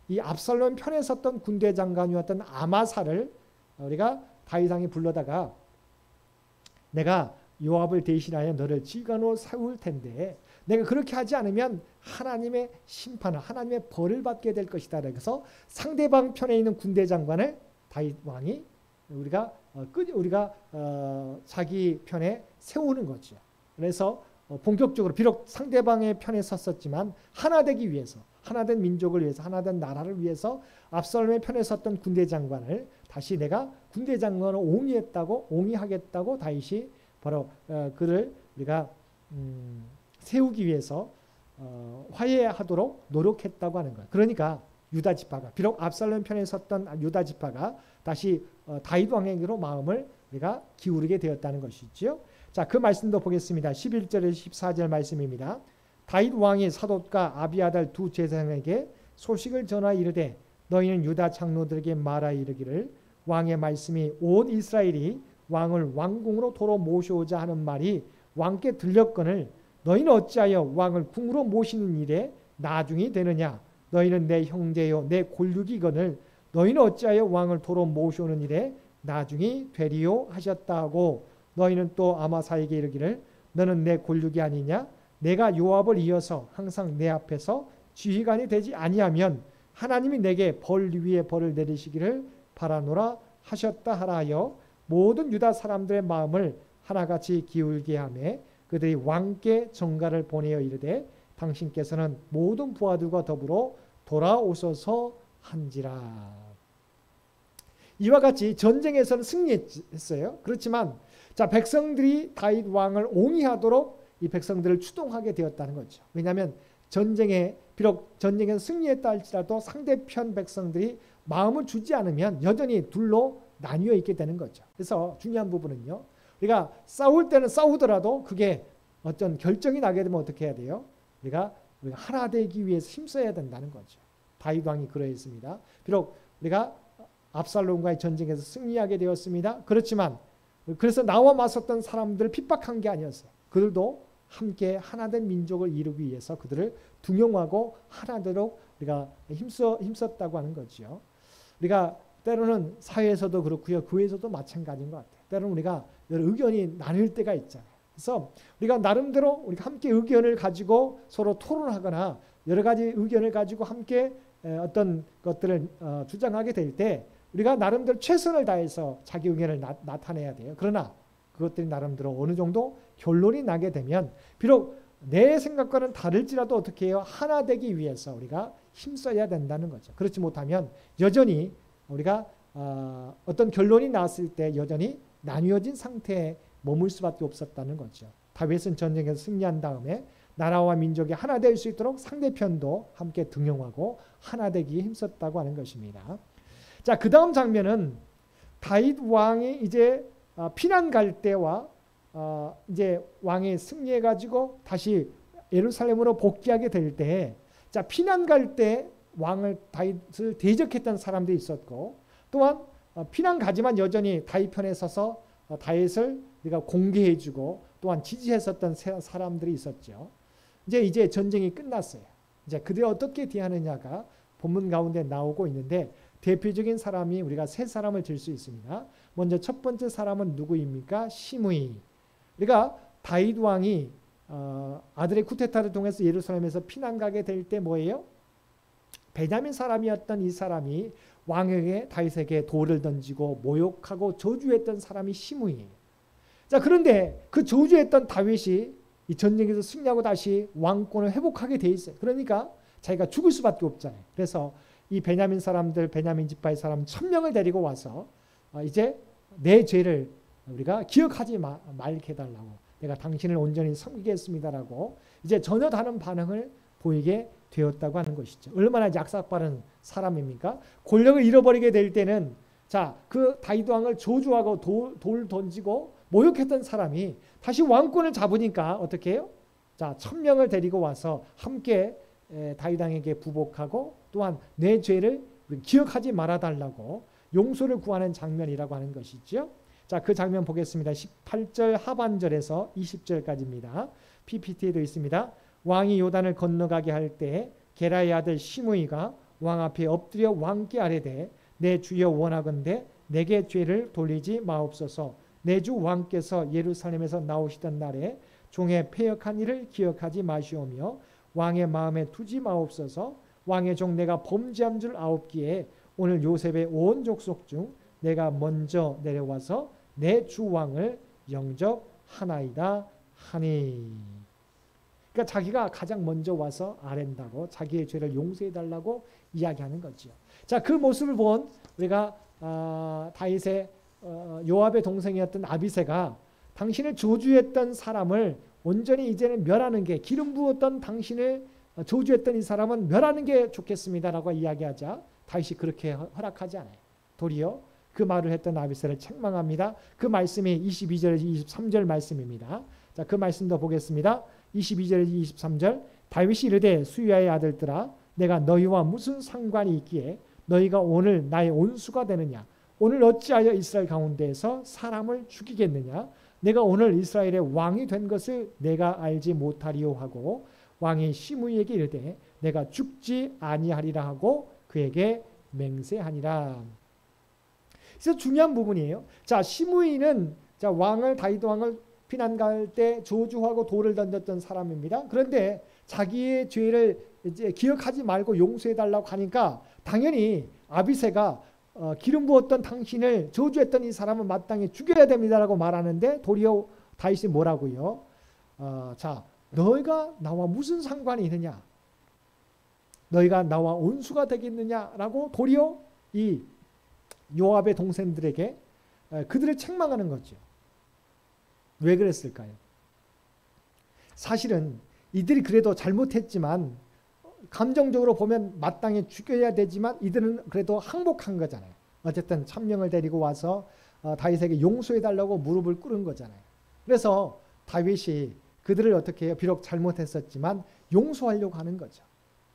이 압살롬 편에 섰던 군대 장관이었던 아마사를 우리가 다윗 왕이 불러다가 내가 요압을 대신하여 너를 지휘관으로 세울 텐데 내가 그렇게 하지 않으면 하나님의 심판을, 하나님의 벌을 받게 될 것이다. 그래서 상대방 편에 있는 군대 장관을 다윗 왕이 우리가 자기 편에 세우는 거죠. 그래서 본격적으로 비록 상대방의 편에 섰었지만 하나 되기 위해서, 하나된 민족을 위해서, 하나된 나라를 위해서 압살롬의 편에 섰던 군대 장관을 다시 내가 군대 장관을 옹이하겠다고 다윗이 바로 그를 우리가 세우기 위해서 화해하도록 노력했다고 하는 거예요. 그러니까 유다 지파가, 비록 압살롬 편에 섰던 유다 지파가 다시 다윗 왕에게로 마음을 우리가 기울이게 되었다는 것이죠. 자, 그 말씀도 보겠습니다. 11절에서 14절 말씀입니다. 다윗 왕이 사독과 아비아달 두 제사장에게 소식을 전하 이르되 너희는 유다 장로들에게 말하 이르기를 왕의 말씀이 온 이스라엘이 왕을 왕궁으로 도로 모셔오자 하는 말이 왕께 들렸거늘 너희는 어찌하여 왕을 궁으로 모시는 일에 나중이 되느냐. 너희는 내 형제요 내 골육이거늘 너희는 어찌하여 왕을 도로 모셔오는 일에 나중이 되리요 하셨다 하고 너희는 또 아마사에게 이르기를 너는 내 골육이 아니냐. 내가 요압을 이어서 항상 내 앞에서 지휘관이 되지 아니하면 하나님이 내게 벌 위에 벌을 내리시기를 바라노라 하셨다 하라 하여 모든 유다 사람들의 마음을 하나같이 기울게 하며 그들이 왕께 전가를 보내어 이르되 당신께서는 모든 부하들과 더불어 돌아오소서 한지라. 이와 같이 전쟁에서는 승리했어요. 그렇지만 자, 백성들이 다윗 왕을 옹이하도록 이 백성들을 추동하게 되었다는 거죠. 왜냐하면 비록 전쟁에서 승리했다 할지라도 상대편 백성들이 마음을 주지 않으면 여전히 둘로 나뉘어 있게 되는 거죠. 그래서 중요한 부분은요. 우리가 싸울 때는 싸우더라도 그게 어떤 결정이 나게 되면 어떻게 해야 돼요? 우리가 우리가 하나 되기 위해서 힘써야 된다는 거죠. 다윗 왕이 그러했습니다. 비록 우리가 압살롬과의 전쟁에서 승리하게 되었습니다. 그렇지만 그래서 나와 맞섰던 사람들을 핍박한 게 아니었어요. 그들도 함께 하나된 민족을 이루기 위해서 그들을 등용하고 하나되도록 우리가 힘썼다고 하는 거죠. 우리가 때로는 사회에서도 그렇고요. 교회에서도 마찬가지인 것 같아요. 때로는 우리가 여러 의견이 나뉠 때가 있잖아요. 그래서 우리가 나름대로 우리가 함께 의견을 가지고 서로 토론하거나 여러 가지 의견을 가지고 함께 어떤 것들을 주장하게 될 때 우리가 나름대로 최선을 다해서 자기 의견을 나타내야 돼요. 그러나 그것들이 나름대로 어느 정도 결론이 나게 되면 비록 내 생각과는 다를지라도 어떻게 해요? 하나 되기 위해서 우리가 힘써야 된다는 거죠. 그렇지 못하면 여전히 우리가 어떤 결론이 나왔을 때 여전히 나뉘어진 상태에 머물 수밖에 없었다는 거죠. 다윗은 전쟁에서 승리한 다음에 나라와 민족이 하나 될 수 있도록 상대편도 함께 등용하고 하나 되기에 힘썼다고 하는 것입니다. 자, 그 다음 장면은 다윗 왕이 이제 피난 갈 때와 이제 왕이 승리해 가지고 다시 예루살렘으로 복귀하게 될 때, 자, 피난 갈 때 왕을 다윗을 대적했던 사람들이 있었고, 또한 피난 가지만 여전히 다윗 편에 서서 다윗을 우리가 공개해주고 또한 지지했었던 사람들이 있었죠. 이제 전쟁이 끝났어요. 이제 그들이 어떻게 대하느냐가 본문 가운데 나오고 있는데 대표적인 사람이 우리가 세 사람을 들 수 있습니다. 먼저 첫 번째 사람은 누구입니까? 시므이. 우리가 다윗 왕이 아들의 쿠데타를 통해서 예루살렘에서 피난 가게 될 때 뭐예요? 베냐민 사람이었던 이 사람이 왕에게 다윗에게 돌을 던지고 모욕하고 저주했던 사람이 시므이에요. 자, 그런데 그 저주했던 다윗이 이 전쟁에서 승리하고 다시 왕권을 회복하게 돼 있어요. 그러니까 자기가 죽을 수밖에 없잖아요. 그래서 이 베냐민 사람들, 베냐민 지파의 사람 1000명을 데리고 와서 이제 내 죄를 우리가 기억하지 말게 해달라고, 내가 당신을 온전히 섬기겠습니다라고 이제 전혀 다른 반응을 보이게 되었다고 하는 것이죠. 얼마나 약삭빠른 사람입니까? 권력을 잃어버리게 될 때는 자, 그 다윗 왕을 저주하고 돌 던지고 모욕했던 사람이 다시 왕권을 잡으니까 어떻게 해요? 자, 1000명을 데리고 와서 함께 다윗 왕에게 부복하고 또한 내 죄를 기억하지 말아달라고 용서를 구하는 장면이라고 하는 것이죠. 자, 그 장면 보겠습니다. 18절 하반절에서 20절까지입니다. PPT에도 있습니다. 왕이 요단을 건너가게 할 때 게라의 아들 시므이가 왕 앞에 엎드려 왕께 아뢰되 내 주여 원하건대 내게 죄를 돌리지 마옵소서. 내 주 왕께서 예루살렘에서 나오시던 날에 종의 패역한 일을 기억하지 마시오며 왕의 마음에 두지 마옵소서. 왕의 종 내가 범죄한 줄 아옵기에 오늘 요셉의 온 족속 중 내가 먼저 내려와서 내 주 왕을 영접하나이다 하니. 그러니까 자기가 가장 먼저 와서 아랜다고 자기의 죄를 용서해달라고 이야기하는 거죠. 자, 그 모습을 본 우리가 다윗의 요압의 동생이었던 아비새가 당신을 저주했던 사람을 온전히 이제는 멸하는 게, 기름 부었던 당신을 저주했던 이 사람은 멸하는 게 좋겠습니다라고 이야기하자 다윗이 그렇게 허락하지 않아요. 도리어 그 말을 했던 아비새를 책망합니다. 그 말씀이 22절에서 23절 말씀입니다. 자, 그 말씀도 보겠습니다. 22절에서 23절 다윗이 이르되 수야의 아들들아 내가 너희와 무슨 상관이 있기에 너희가 오늘 나의 온수가 되느냐? 오늘 어찌하여 이스라엘 가운데에서 사람을 죽이겠느냐? 내가 오늘 이스라엘의 왕이 된 것을 내가 알지 못하리요 하고 왕이 시므이에게 이르되 내가 죽지 아니하리라 하고 그에게 맹세하니라. 그래서 중요한 부분이에요. 자, 시므이는 자, 다윗 왕을 피난 갈 때 저주하고 돌을 던졌던 사람입니다. 그런데 자기의 죄를 이제 기억하지 말고 용서해 달라고 하니까 당연히 아비새가 기름 부었던 당신을 저주했던 이 사람은 마땅히 죽여야 됩니다라고 말하는데 도리어 다윗이 뭐라고요? 자, 너희가 나와 무슨 상관이 있느냐? 너희가 나와 온수가 되겠느냐라고 도리어 이 요압의 동생들에게 그들을 책망하는 거죠. 왜 그랬을까요? 사실은 이들이 그래도 잘못했지만 감정적으로 보면 마땅히 죽여야 되지만 이들은 그래도 항복한 거잖아요. 어쨌든 1000명을 데리고 와서 다윗에게 용서해달라고 무릎을 꿇은 거잖아요. 그래서 다윗이 그들을 어떻게 해요? 비록 잘못했었지만 용서하려고 하는 거죠.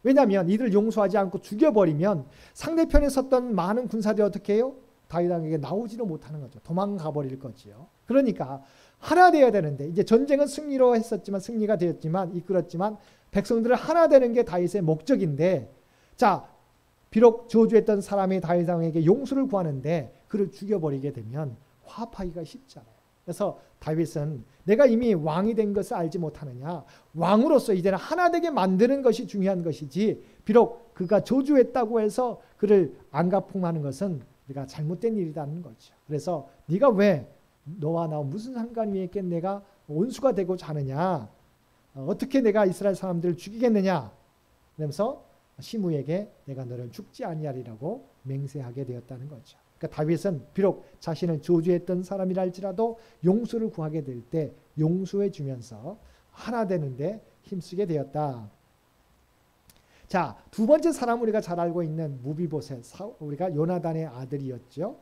왜냐하면 이들을 용서하지 않고 죽여버리면 상대편에 섰던 많은 군사들이 어떻게 해요? 다윗 왕에게 나오지도 못하는 거죠. 도망가 버릴 거지요. 그러니까 하나 되어야 되는데 이제 전쟁은 승리로 했었지만 승리가 되었지만 이끌었지만 백성들을 하나 되는 게 다윗의 목적인데 자 비록 저주했던 사람이 다윗 왕에게 용서를 구하는데 그를 죽여버리게 되면 화합하기가 쉽잖아요. 그래서 다윗은 내가 이미 왕이 된 것을 알지 못하느냐. 왕으로서 이제는 하나 되게 만드는 것이 중요한 것이지 비록 그가 저주했다고 해서 그를 안가풍하는 것은 우리가 잘못된 일이라는 거죠. 그래서 네가 왜 너와 나 무슨 상관이 있겠 내가 원수가 되고자 하느냐. 어떻게 내가 이스라엘 사람들을 죽이겠느냐. 그러면서 시므에게 내가 너를 죽지 아니하리라고 맹세하게 되었다는 거죠. 그러니까 다윗은 비록 자신을 저주했던 사람이라 할지라도 용서를 구하게 될 때 용서해 주면서 하나 되는데 힘쓰게 되었다. 자, 두 번째 사람 우리가 잘 알고 있는 무비보셋, 우리가 요나단의 아들이었죠.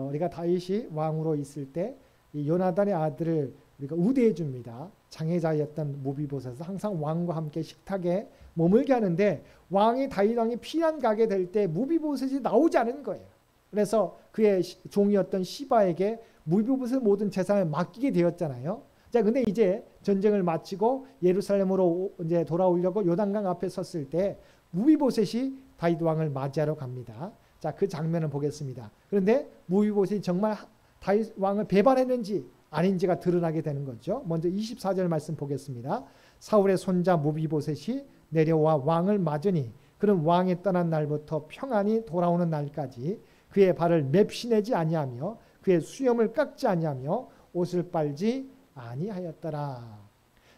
우리가 다윗이 왕으로 있을 때 이 요나단의 아들을 우리가 우대해 줍니다. 장애자였던 무비보셋은 항상 왕과 함께 식탁에 머물게 하는데 왕이 다윗 왕이 피난 가게 될 때 무비보셋이 나오지 않은 거예요. 그래서 그의 종이었던 시바에게 무비보셋 모든 재산을 맡기게 되었잖아요. 자, 근데 이제 전쟁을 마치고 예루살렘으로 이제 돌아오려고 요단강 앞에 섰을 때 무비보셋이 다윗 왕을 맞이하러 갑니다. 자, 그 장면을 보겠습니다. 그런데 무비보셋이 정말 다윗 왕을 배반했는지 아닌지가 드러나게 되는 거죠. 먼저 24절 말씀 보겠습니다. 사울의 손자 무비보셋이 내려와 왕을 맞으니 그는 왕이 떠난 날부터 평안히 돌아오는 날까지 그의 발을 맵시내지 아니하며 그의 수염을 깎지 아니하며 옷을 빨지 아니하였더라.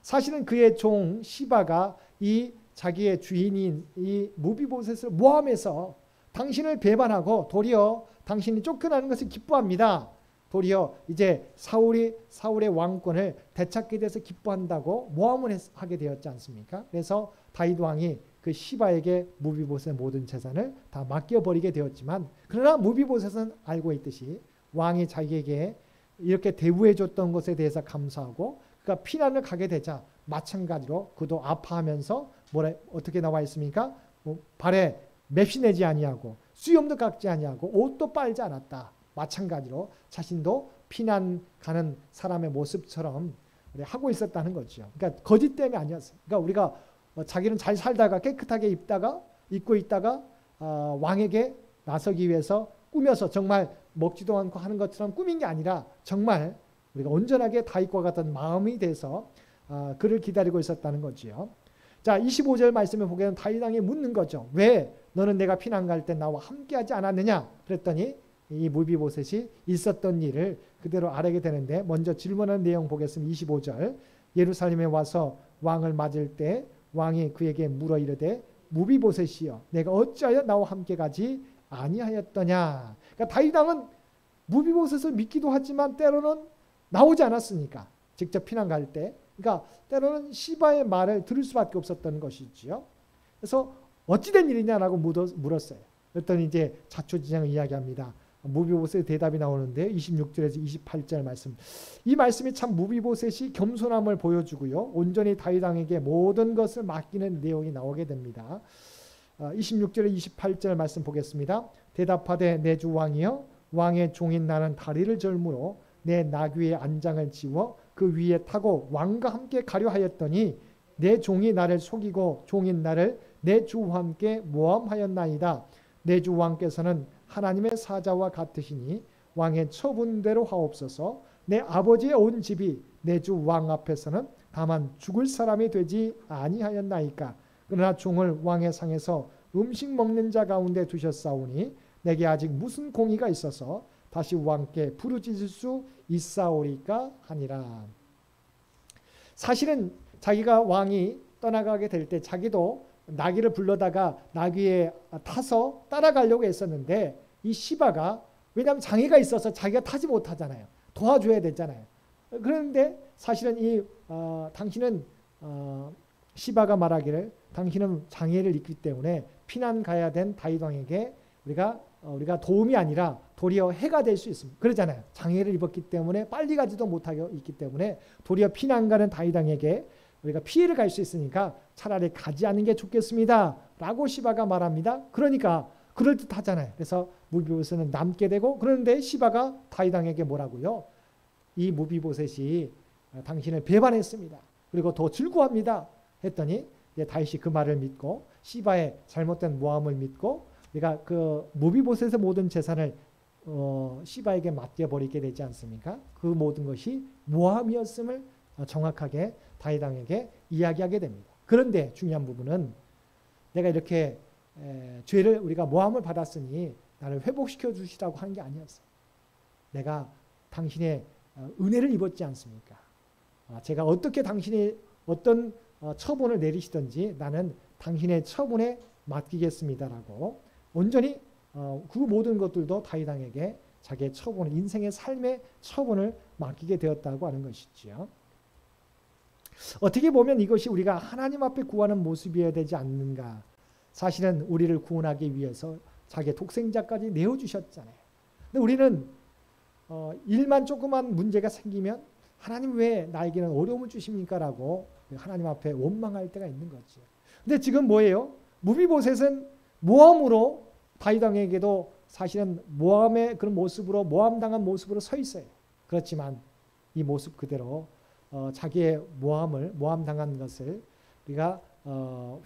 사실은 그의 종 시바가 이 자기의 주인인 이 무비보셋을 모함해서 당신을 배반하고 도리어 당신이 쫓겨나는 것을 기뻐합니다. 도리어 이제 사울의 왕권을 되찾게 돼서 기뻐한다고 모함을 하게 되었지 않습니까? 그래서 다윗 왕이 그 시바에게 무비보셋의 모든 재산을 다 맡겨버리게 되었지만 그러나 무비보셋은 알고 있듯이 왕이 자기에게 이렇게 대우해 줬던 것에 대해서 감사하고 그가 피난을 가게 되자 마찬가지로 그도 아파하면서 어떻게 나와 있습니까? 발에 맵시내지 아니하고 수염도 깎지 아니하고 옷도 빨지 않았다. 마찬가지로 자신도 피난 가는 사람의 모습처럼 하고 있었다는 거죠. 그러니까 거짓 때문이 아니었어요. 그러니까 우리가 자기는 잘 살다가 깨끗하게 입고 있다가 왕에게 나서기 위해서 꾸며서 정말 먹지도 않고 하는 것처럼 꾸민 게 아니라 정말 우리가 온전하게 다윗과 같은 마음이 돼서 그를 기다리고 있었다는 거지요. 자, 25절 말씀을 보게 되면 다윗 왕이 묻는 거죠. 왜 너는 내가 피난 갈 때 나와 함께하지 않았느냐? 그랬더니 이 무비보셋이 있었던 일을 그대로 알게 되는데 먼저 질문하는 내용 보겠습니다. 25절 예루살렘에 와서 왕을 맞을 때 왕이 그에게 물어 이르되 무비보셋이여 내가 어찌하여 나와 함께 가지 아니하였더냐. 그러니까 다윗 왕은 무비보셋을 믿기도 하지만 때로는 나오지 않았으니까 직접 피난 갈 때 그러니까 때로는 시바의 말을 들을 수밖에 없었던 것이지요. 그래서 어찌된 일이냐라고 물었어요. 그랬더니 이제 자초지장을 이야기합니다. 무비보셋의 대답이 나오는데 26절에서 28절 말씀. 이 말씀이 참 무비보셋이 겸손함을 보여주고요. 온전히 다윗 왕에게 모든 것을 맡기는 내용이 나오게 됩니다. 26절에 28절 말씀 보겠습니다. 대답하되 내 주 왕이여 왕의 종인 나는 다리를 절므로 내 나귀의 안장을 지워 그 위에 타고 왕과 함께 가려 하였더니 내 종이 나를 속이고 종인 나를 내 주와 함께 모함하였나이다. 내 주 왕께서는 하나님의 사자와 같으시니 왕의 처분대로 하옵소서. 내 아버지의 온 집이 내 주 왕 앞에서는 다만 죽을 사람이 되지 아니하였나이까. 그러나 종을 왕의 상에서 음식 먹는 자 가운데 두셨사오니 내게 아직 무슨 공의가 있어서 다시 왕께 부르짖을 수 있사오리까 하니라. 사실은 자기가 왕이 떠나가게 될 때 자기도 나귀를 불러다가 나귀에 타서 따라가려고 했었는데 이 시바가 왜냐하면 장애가 있어서 자기가 타지 못하잖아요. 도와줘야 되잖아요. 그런데 사실은 당신은 시바가 말하기를 당신은 장애를 입기 때문에 피난 가야 된 다윗 왕에게 우리가 도움이 아니라 도리어 해가 될 수 있습니다. 그러잖아요. 장애를 입었기 때문에 빨리 가지도 못하고 있기 때문에 도리어 피난 가는 다윗 왕에게 우리가 피해를 갈 수 있으니까 차라리 가지 않는 게 좋겠습니다. 라고 시바가 말합니다. 그러니까 그럴듯하잖아요. 그래서 무비보셋은 남게 되고, 그런데 시바가 다윗 왕에게 뭐라고요? 이 무비보셋이 당신을 배반했습니다. 그리고 더 즐거워합니다. 했더니 다윗이 그 말을 믿고 시바의 잘못된 모함을 믿고 내가 그 무비보셋의 모든 재산을 시바에게 맡겨버리게 되지 않습니까? 그 모든 것이 모함이었음을 정확하게 다윗 왕에게 이야기하게 됩니다. 그런데 중요한 부분은 내가 이렇게 죄를 우리가 모함을 받았으니 나를 회복시켜 주시라고 하는 게 아니었어요. 내가 당신의 은혜를 입었지 않습니까? 제가 어떻게 당신이 어떤 처분을 내리시든지 나는 당신의 처분에 맡기겠습니다라고 온전히 그 모든 것들도 다윗 왕에게 자기의 처분, 인생의 삶의 처분을 맡기게 되었다고 하는 것이지요. 어떻게 보면 이것이 우리가 하나님 앞에 구하는 모습이어야 되지 않는가. 사실은 우리를 구원하기 위해서 자기의 독생자까지 내어주셨잖아요. 근데 우리는 일만 조그만 문제가 생기면 하나님 왜 나에게는 어려움을 주십니까? 라고 하나님 앞에 원망할 때가 있는 거죠. 근데 지금 뭐예요? 무비보셋은 모함으로 다윗 왕에게도 사실은 모함의 그런 모습으로, 모함당한 모습으로 서 있어요. 그렇지만 이 모습 그대로 자기의 모함당한 것을 우리가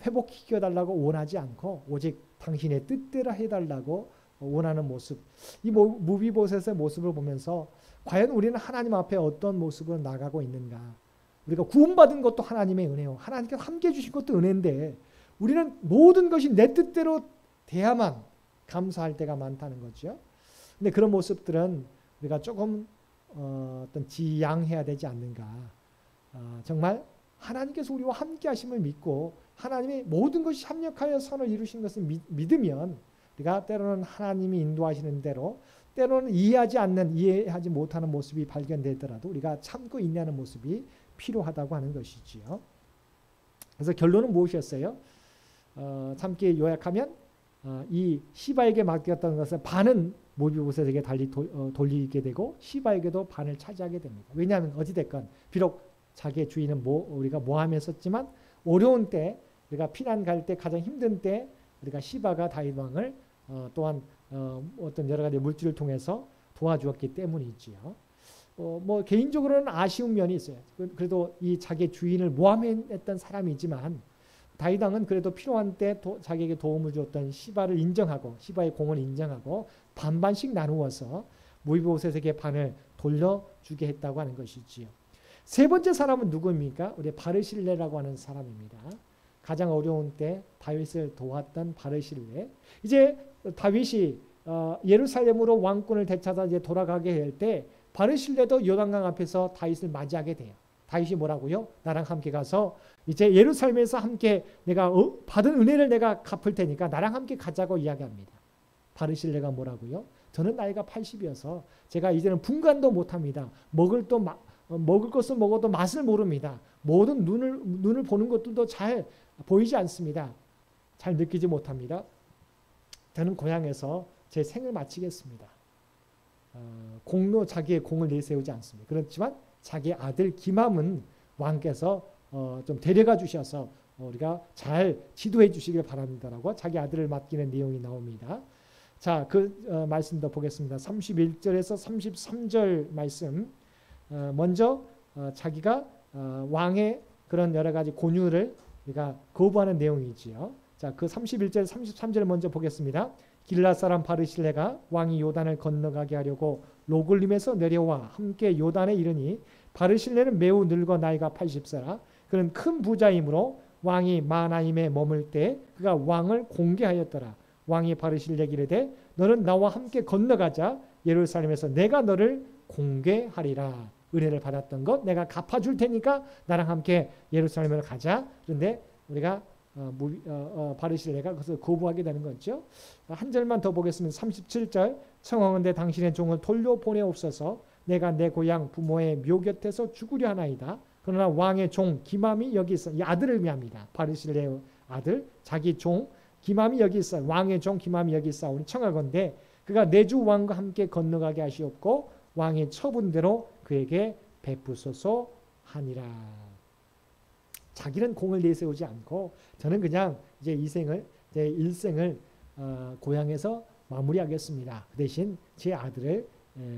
회복시켜달라고 원하지 않고 오직 당신의 뜻대로 해달라고 원하는 모습. 이 무비보셋의 모습을 보면서 과연 우리는 하나님 앞에 어떤 모습으로 나가고 있는가. 우리가 구원받은 것도 하나님의 은혜요. 하나님께서 함께 주신 것도 은혜인데 우리는 모든 것이 내 뜻대로 돼야만 감사할 때가 많다는 거죠. 근데 그런 모습들은 우리가 조금 어떤 지양해야 되지 않는가. 정말 하나님께서 우리와 함께 하심을 믿고 하나님의 모든 것이 합력하여 선을 이루신 것을 믿으면 우리가 때로는 하나님이 인도하시는 대로 때로는 이해하지 못하는 모습이 발견되더라도 우리가 참고 인내하는 모습이 필요하다고 하는 것이지요. 그래서 결론은 무엇이었어요? 참기 요약하면 이 시바에게 맡겼던 것을 반은 무비보셋에게 돌리게 되고 시바에게도 반을 차지하게 됩니다. 왜냐하면 어찌됐건 비록 자기의 주인은 우리가 모함했었지만 어려운 때 우리가 피난 갈 때 가장 힘든 때 우리가 시바가 다윗 왕을 또한 어떤 여러 가지 물질을 통해서 도와주었기 때문이지요. 뭐 개인적으로는 아쉬운 면이 있어요. 그래도 이 자기의 주인을 모함했던 사람이지만 다윗 왕은 그래도 필요한 때 자기에게 도움을 주었던 시바를 인정하고 시바의 공을 인정하고 반반씩 나누어서 무비보셋에게 반을 돌려주게 했다고 하는 것이지요. 세 번째 사람은 누구입니까? 우리 바르실레라고 하는 사람입니다. 가장 어려운 때 다윗을 도왔던 바르실레. 이제 다윗이 예루살렘으로 왕권을 되찾아 이제 돌아가게 할 때 바르실레도 요단강 앞에서 다윗을 맞이하게 돼요. 다윗이 뭐라고요? 나랑 함께 가서 이제 예루살렘에서 함께 내가 받은 은혜를 내가 갚을 테니까 나랑 함께 가자고 이야기합니다. 바르실레가 뭐라고요? 저는 나이가 80이어서 제가 이제는 분간도 못합니다. 먹을 것을 먹어도 맛을 모릅니다. 모든 눈을 보는 것들도 잘 보이지 않습니다. 잘 느끼지 못합니다. 저는 고향에서 제 생을 마치겠습니다. 자기의 공을 내세우지 않습니다. 그렇지만 자기 아들 기맘은 왕께서 좀 데려가 주셔서 우리가 잘 지도해 주시길 바랍니다라고 자기 아들을 맡기는 내용이 나옵니다. 자, 그 말씀도 보겠습니다. 31절에서 33절 말씀. 먼저 자기가 왕의 그런 여러 가지 권유를 우리가 거부하는 내용이지요. 자, 그 31절, 33절을 먼저 보겠습니다. 길라 사람 바르실레가 왕이 요단을 건너가게 하려고 로글림에서 내려와 함께 요단에 이르니 바르실레는 매우 늙어 나이가 80세라. 그는 큰 부자이므로 왕이 마하나임에 머물 때 그가 왕을 공개하였더라. 왕이 바르실레에게 이르되 너는 나와 함께 건너가자. 예루살렘에서 내가 너를 공개하리라. 은혜를 받았던 것 내가 갚아줄 테니까 나랑 함께 예루살렘으로 가자. 그런데 우리가 바르실레가 그것을 거부하게 되는 거죠. 한 절만 더 보겠습니다. 37절 청하건대 당신의 종을 돌려보내옵소서. 내가 내 고향 부모의 묘 곁에서 죽으려 하나이다. 그러나 왕의 종 기맘이 여기 있어. 이 아들을 의미합니다. 바르실레의 아들 자기 종 기맘이 여기 있어. 왕의 종 기맘이 여기 있어. 우리 청하건대 그가 내 주 왕과 함께 건너가게 하시옵고 왕의 처분대로 그에게 베푸소서 하니라. 자기는 공을 내세우지 않고 저는 그냥 이제 제 일생을 고향에서 마무리하겠습니다. 그 대신 제 아들을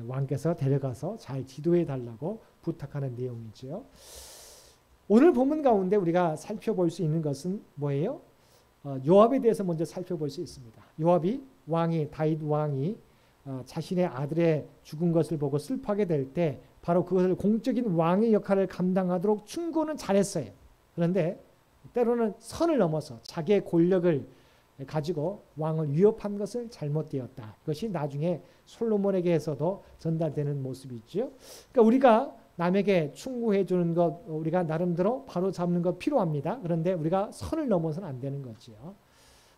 왕께서 데려가서 잘 지도해 달라고 부탁하는 내용이죠. 오늘 본문 가운데 우리가 살펴볼 수 있는 것은 뭐예요? 요압에 대해서 먼저 살펴볼 수 있습니다. 요압이 다윗 왕이 자신의 아들의 죽은 것을 보고 슬퍼하게 될 때 바로 그것을 공적인 왕의 역할을 감당하도록 충고는 잘했어요. 그런데 때로는 선을 넘어서 자기의 권력을 가지고 왕을 위협한 것을 잘못되었다. 그것이 나중에 솔로몬에게서도 전달되는 모습이죠. 그러니까 우리가 남에게 충고해 주는 것, 우리가 나름대로 바로 잡는 것 필요합니다. 그런데 우리가 선을 넘어서는 안 되는 거지요.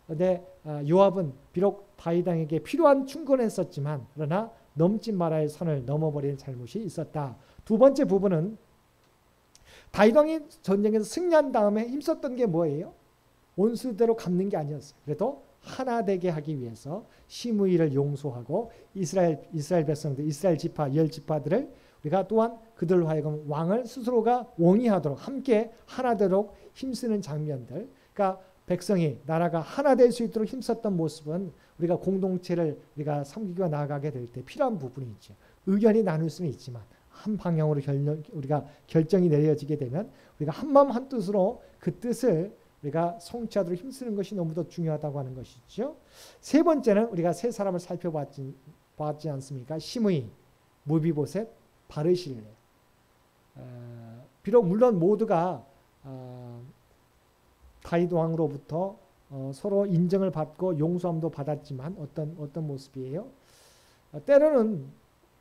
그런데 요압은 비록 다윗 왕에게 필요한 충고는 했었지만 그러나 넘지 말아야 할 선을 넘어버리는 잘못이 있었다. 두 번째 부분은 다윗 왕이 전쟁에서 승리한 다음에 힘썼던 게 뭐예요? 원수대로 갚는 게 아니었어요. 그래도 하나 되게 하기 위해서 시므이를 용서하고 이스라엘 백성들, 이스라엘 지파, 10지파들을 우리가 또한 그들로 하여금 왕을 스스로가 원의하도록 함께 하나 되도록 힘쓰는 장면들. 그러니까 백성이 나라가 하나 될 수 있도록 힘썼던 모습은 우리가 공동체를 우리가 섬기고 나아가게 될 때 필요한 부분이죠. 의견이 나눌 수는 있지만 한 방향으로 우리가 결정이 내려지게 되면 우리가 한마음 한뜻으로 그 뜻을 우리가 성취하도록 힘쓰는 것이 너무도 중요하다고 하는 것이죠. 세 번째는 우리가 세 사람을 살펴봤지 않습니까? 시므이, 무비보셋, 바르실레. 비록 물론 모두가 다윗 왕으로부터 서로 인정을 받고 용서함도 받았지만 어떤 모습이에요? 때로는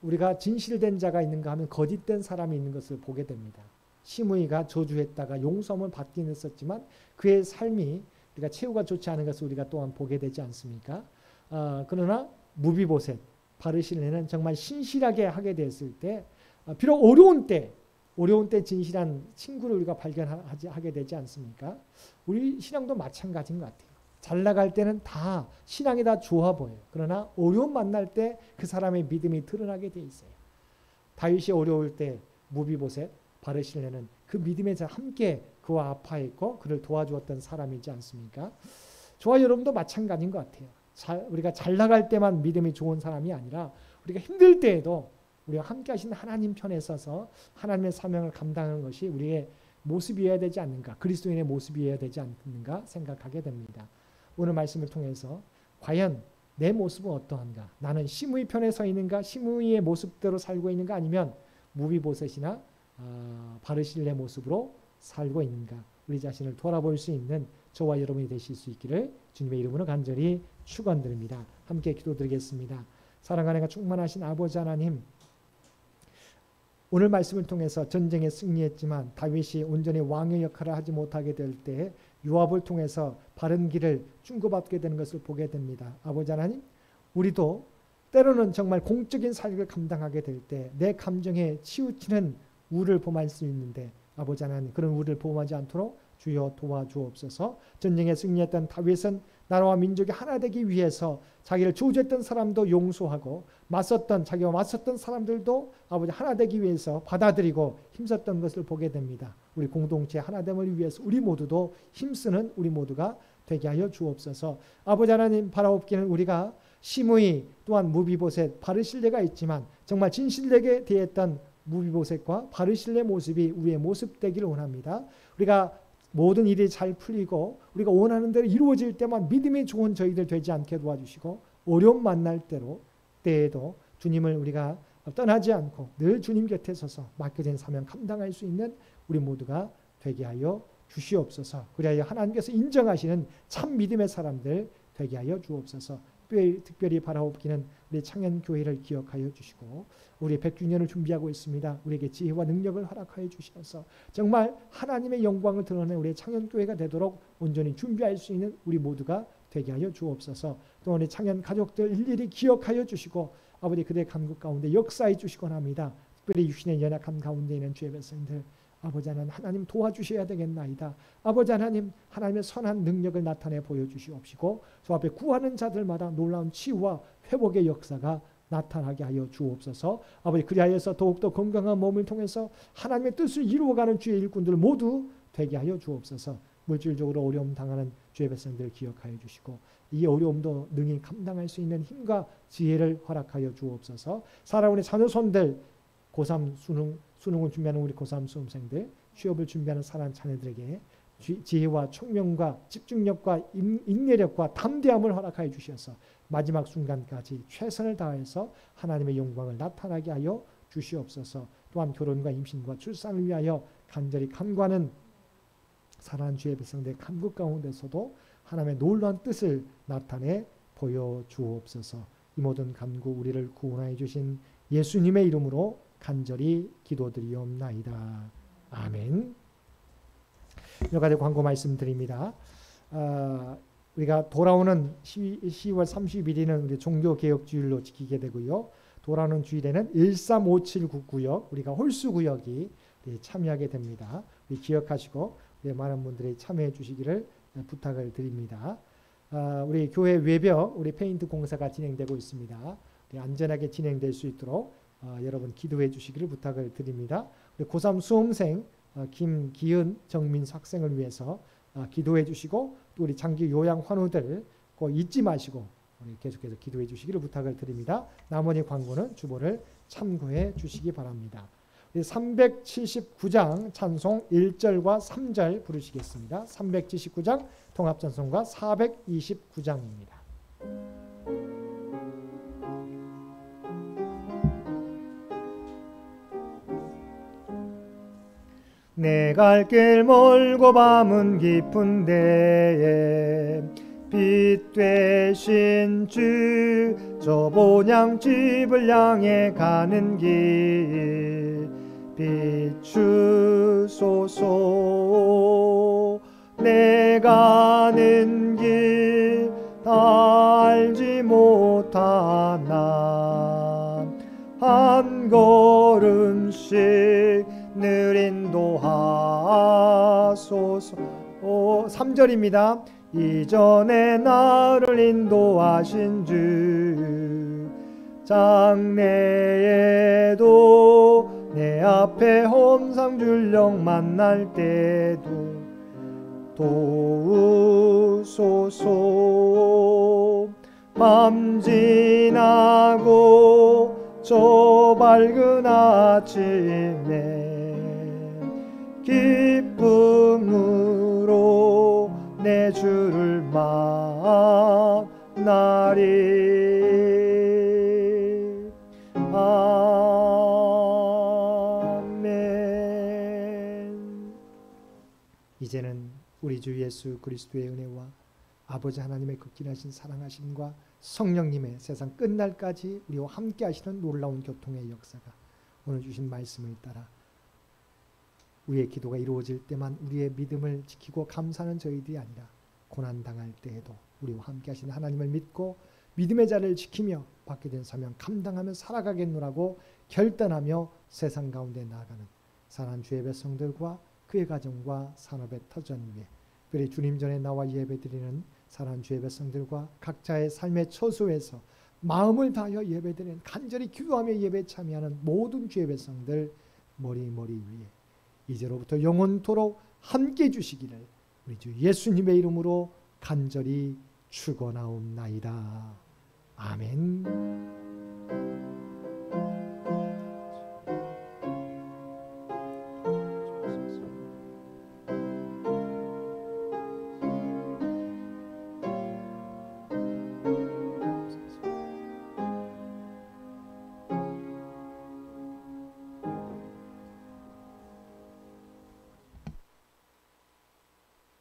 우리가 진실된 자가 있는가 하면 거짓된 사람이 있는 것을 보게 됩니다. 시므이가 저주했다가 용서함을 받긴 했었지만 그의 삶이 우리가 최후가 좋지 않은 것을 우리가 또한 보게 되지 않습니까? 그러나 무비보셋, 바르실레는 정말 신실하게 하게 됐을 때 비록 어려운 때 진실한 친구를 우리가 발견하게 되지 않습니까? 우리 신앙도 마찬가지인 것 같아요. 잘 나갈 때는 다 신앙이 다 좋아 보여요. 그러나 어려움 만날 때 그 사람의 믿음이 드러나게 돼 있어요. 다윗이 어려울 때 무비보셋, 바르실레는 그 믿음에 함께 그와 아파했고 그를 도와주었던 사람이지 않습니까? 저와 여러분도 마찬가지인 것 같아요. 우리가 잘 나갈 때만 믿음이 좋은 사람이 아니라 우리가 힘들 때에도 우리가 함께 하신 하나님 편에 서서 하나님의 사명을 감당하는 것이 우리의 모습이어야 되지 않는가, 그리스도인의 모습이어야 되지 않는가 생각하게 됩니다. 오늘 말씀을 통해서 과연 내 모습은 어떠한가? 나는 시므이 편에 서 있는가? 시므이의 모습대로 살고 있는가? 아니면 무비보셋이나 바르실레 모습으로 살고 있는가? 우리 자신을 돌아볼 수 있는 저와 여러분이 되실 수 있기를 주님의 이름으로 간절히 축원드립니다. 함께 기도드리겠습니다. 사랑과 은혜가 충만하신 아버지 하나님, 오늘 말씀을 통해서 전쟁에 승리했지만 다윗이 온전히 왕의 역할을 하지 못하게 될 때 요압을 통해서 바른 길을 충고받게 되는 것을 보게 됩니다. 아버지 하나님, 우리도 때로는 정말 공적인 사역을 감당하게 될 때 내 감정에 치우치는 우를 범할 수 있는데 아버지 하나님, 그런 우를 범하지 않도록 주여 도와주옵소서. 전쟁에 승리했던 다윗은 나라와 민족이 하나 되기 위해서 자기를 저주했던 사람도 용서하고 자기와 맞섰던 사람들도 아버지 하나 되기 위해서 받아들이고 힘썼던 것을 보게 됩니다. 우리 공동체 하나됨을 위해서 우리 모두도 힘쓰는 우리 모두가 되게 하여 주옵소서. 아버지 하나님, 바라옵기는 우리가 시므이 또한 무비보셋, 바르실레가 있지만 정말 진실되게 대했던 무비보셋과 바르실레 모습이 우리의 모습 되기를 원합니다. 우리가 모든 일이 잘 풀리고 우리가 원하는 대로 이루어질 때만 믿음이 좋은 저희들 되지 않게 도와주시고 어려움 만날 때에도 주님을 우리가 떠나지 않고 늘 주님 곁에 서서 맡겨진 사명 감당할 수 있는 우리 모두가 되게 하여 주시옵소서. 그리하여 하나님께서 인정하시는 참 믿음의 사람들 되게 하여 주옵소서. 특별히 바라옵기는 우리 창현교회를 기억하여 주시고 우리 100주년을 준비하고 있습니다. 우리에게 지혜와 능력을 허락하여 주셔서 정말 하나님의 영광을 드러내는 우리 창현교회가 되도록 온전히 준비할 수 있는 우리 모두가 되게 하여 주옵소서. 또 우리 창현 가족들 일일이 기억하여 주시고 아버지 그들의 간국 가운데 역사해 주시곤 합니다. 특별히 육신의 연약한 가운데 있는 주의 백성들 아버지 하나님 도와주셔야 되겠나이다. 아버지 하나님, 하나님의 선한 능력을 나타내 보여주시옵시고 저 앞에 구하는 자들마다 놀라운 치유와 회복의 역사가 나타나게 하여 주옵소서. 아버지 그리하여서 더욱더 건강한 몸을 통해서 하나님의 뜻을 이루어가는 주의 일꾼들 모두 되게 되게 하여 주옵소서. 물질적으로 어려움 당하는 주의 백성들 기억하여 주시고 이 어려움도 능히 감당할 수 있는 힘과 지혜를 허락하여 주옵소서. 사랑하는 자녀손들, 고3 수능을 준비하는 우리 고3 수험생들, 취업을 준비하는 사랑하는 자녀들에게 지혜와 총명과 집중력과 인내력과 담대함을 허락하여 주셔서 마지막 순간까지 최선을 다해서 하나님의 영광을 나타나게 하여 주시옵소서. 또한 결혼과 임신과 출산을 위하여 간절히 간구하는 사랑하는 주의 백성들의 간구 가운데서도 하나님의 놀라운 뜻을 나타내 보여주옵소서. 이 모든 간구 우리를 구원하여 주신 예수님의 이름으로 간절히 기도드리옵나이다. 아멘. 몇 가지 광고 말씀드립니다. 우리가 돌아오는 10월 30일에는 우리 종교개혁주일로 지키게 되고요. 돌아오는 주일에는 1357구역 우리가 홀수구역이 참여하게 됩니다. 우리 기억하시고 우리 많은 분들이 참여해 주시기를 부탁을 드립니다. 우리 교회 외벽 우리 페인트 공사가 진행되고 있습니다. 우리 안전하게 진행될 수 있도록 여러분 기도해 주시기를 부탁을 드립니다. 우리 고3 수험생 김기은, 정민수 학생을 위해서 기도해 주시고 또 우리 장기 요양 환우들 꼭 잊지 마시고 우리 계속해서 기도해 주시기를 부탁을 드립니다. 나머지 광고는 주보를 참고해 주시기 바랍니다. 379장 찬송 1절과 3절 부르시겠습니다. 379장 통합찬송가 429장입니다. 내 갈 길 멀고 밤은 깊은 데에 빛 되신 주 저 본향집을 향해 가는 길 비추소서. 내 가는 길 다 알지 못하나 한 걸음씩 늘 인도하소서. 3절입니다. 이전에 나를 인도하신 주 장래에도 내 앞에 hom상줄령 만날 때도 도우소서. 밤 지나고 저 밝은 아침에 기쁨으로 내 주를 만나리. 아멘. 이제는 우리 주 예수 그리스도의 은혜와 아버지 하나님의 극진하신 사랑하심과 성령님의 세상 끝날까지 우리와 함께 하시는 놀라운 교통의 역사가 오늘 주신 말씀을 따라 우리의 기도가 이루어질 때만 우리의 믿음을 지키고 감사하는 저희들이 아니라 고난당할 때에도 우리와 함께 하시는 하나님을 믿고 믿음의 자리를 지키며 받게 된 사명 감당하며 살아가겠노라고 결단하며 세상 가운데 나아가는 사랑하는 주의 백성들과 그의 가정과 산업의 터전 위에 특별히 주님 전에 나와 예배드리는 사랑하는 주의 백성들과 각자의 삶의 처소에서 마음을 다하여 예배드리는 간절히 기도하며 예배에 참여하는 모든 주의 백성들 머리 위에 이제로부터 영원토록 함께 해주시기를 우리 주 예수님의 이름으로 간절히 축원하옵나이다. 아멘.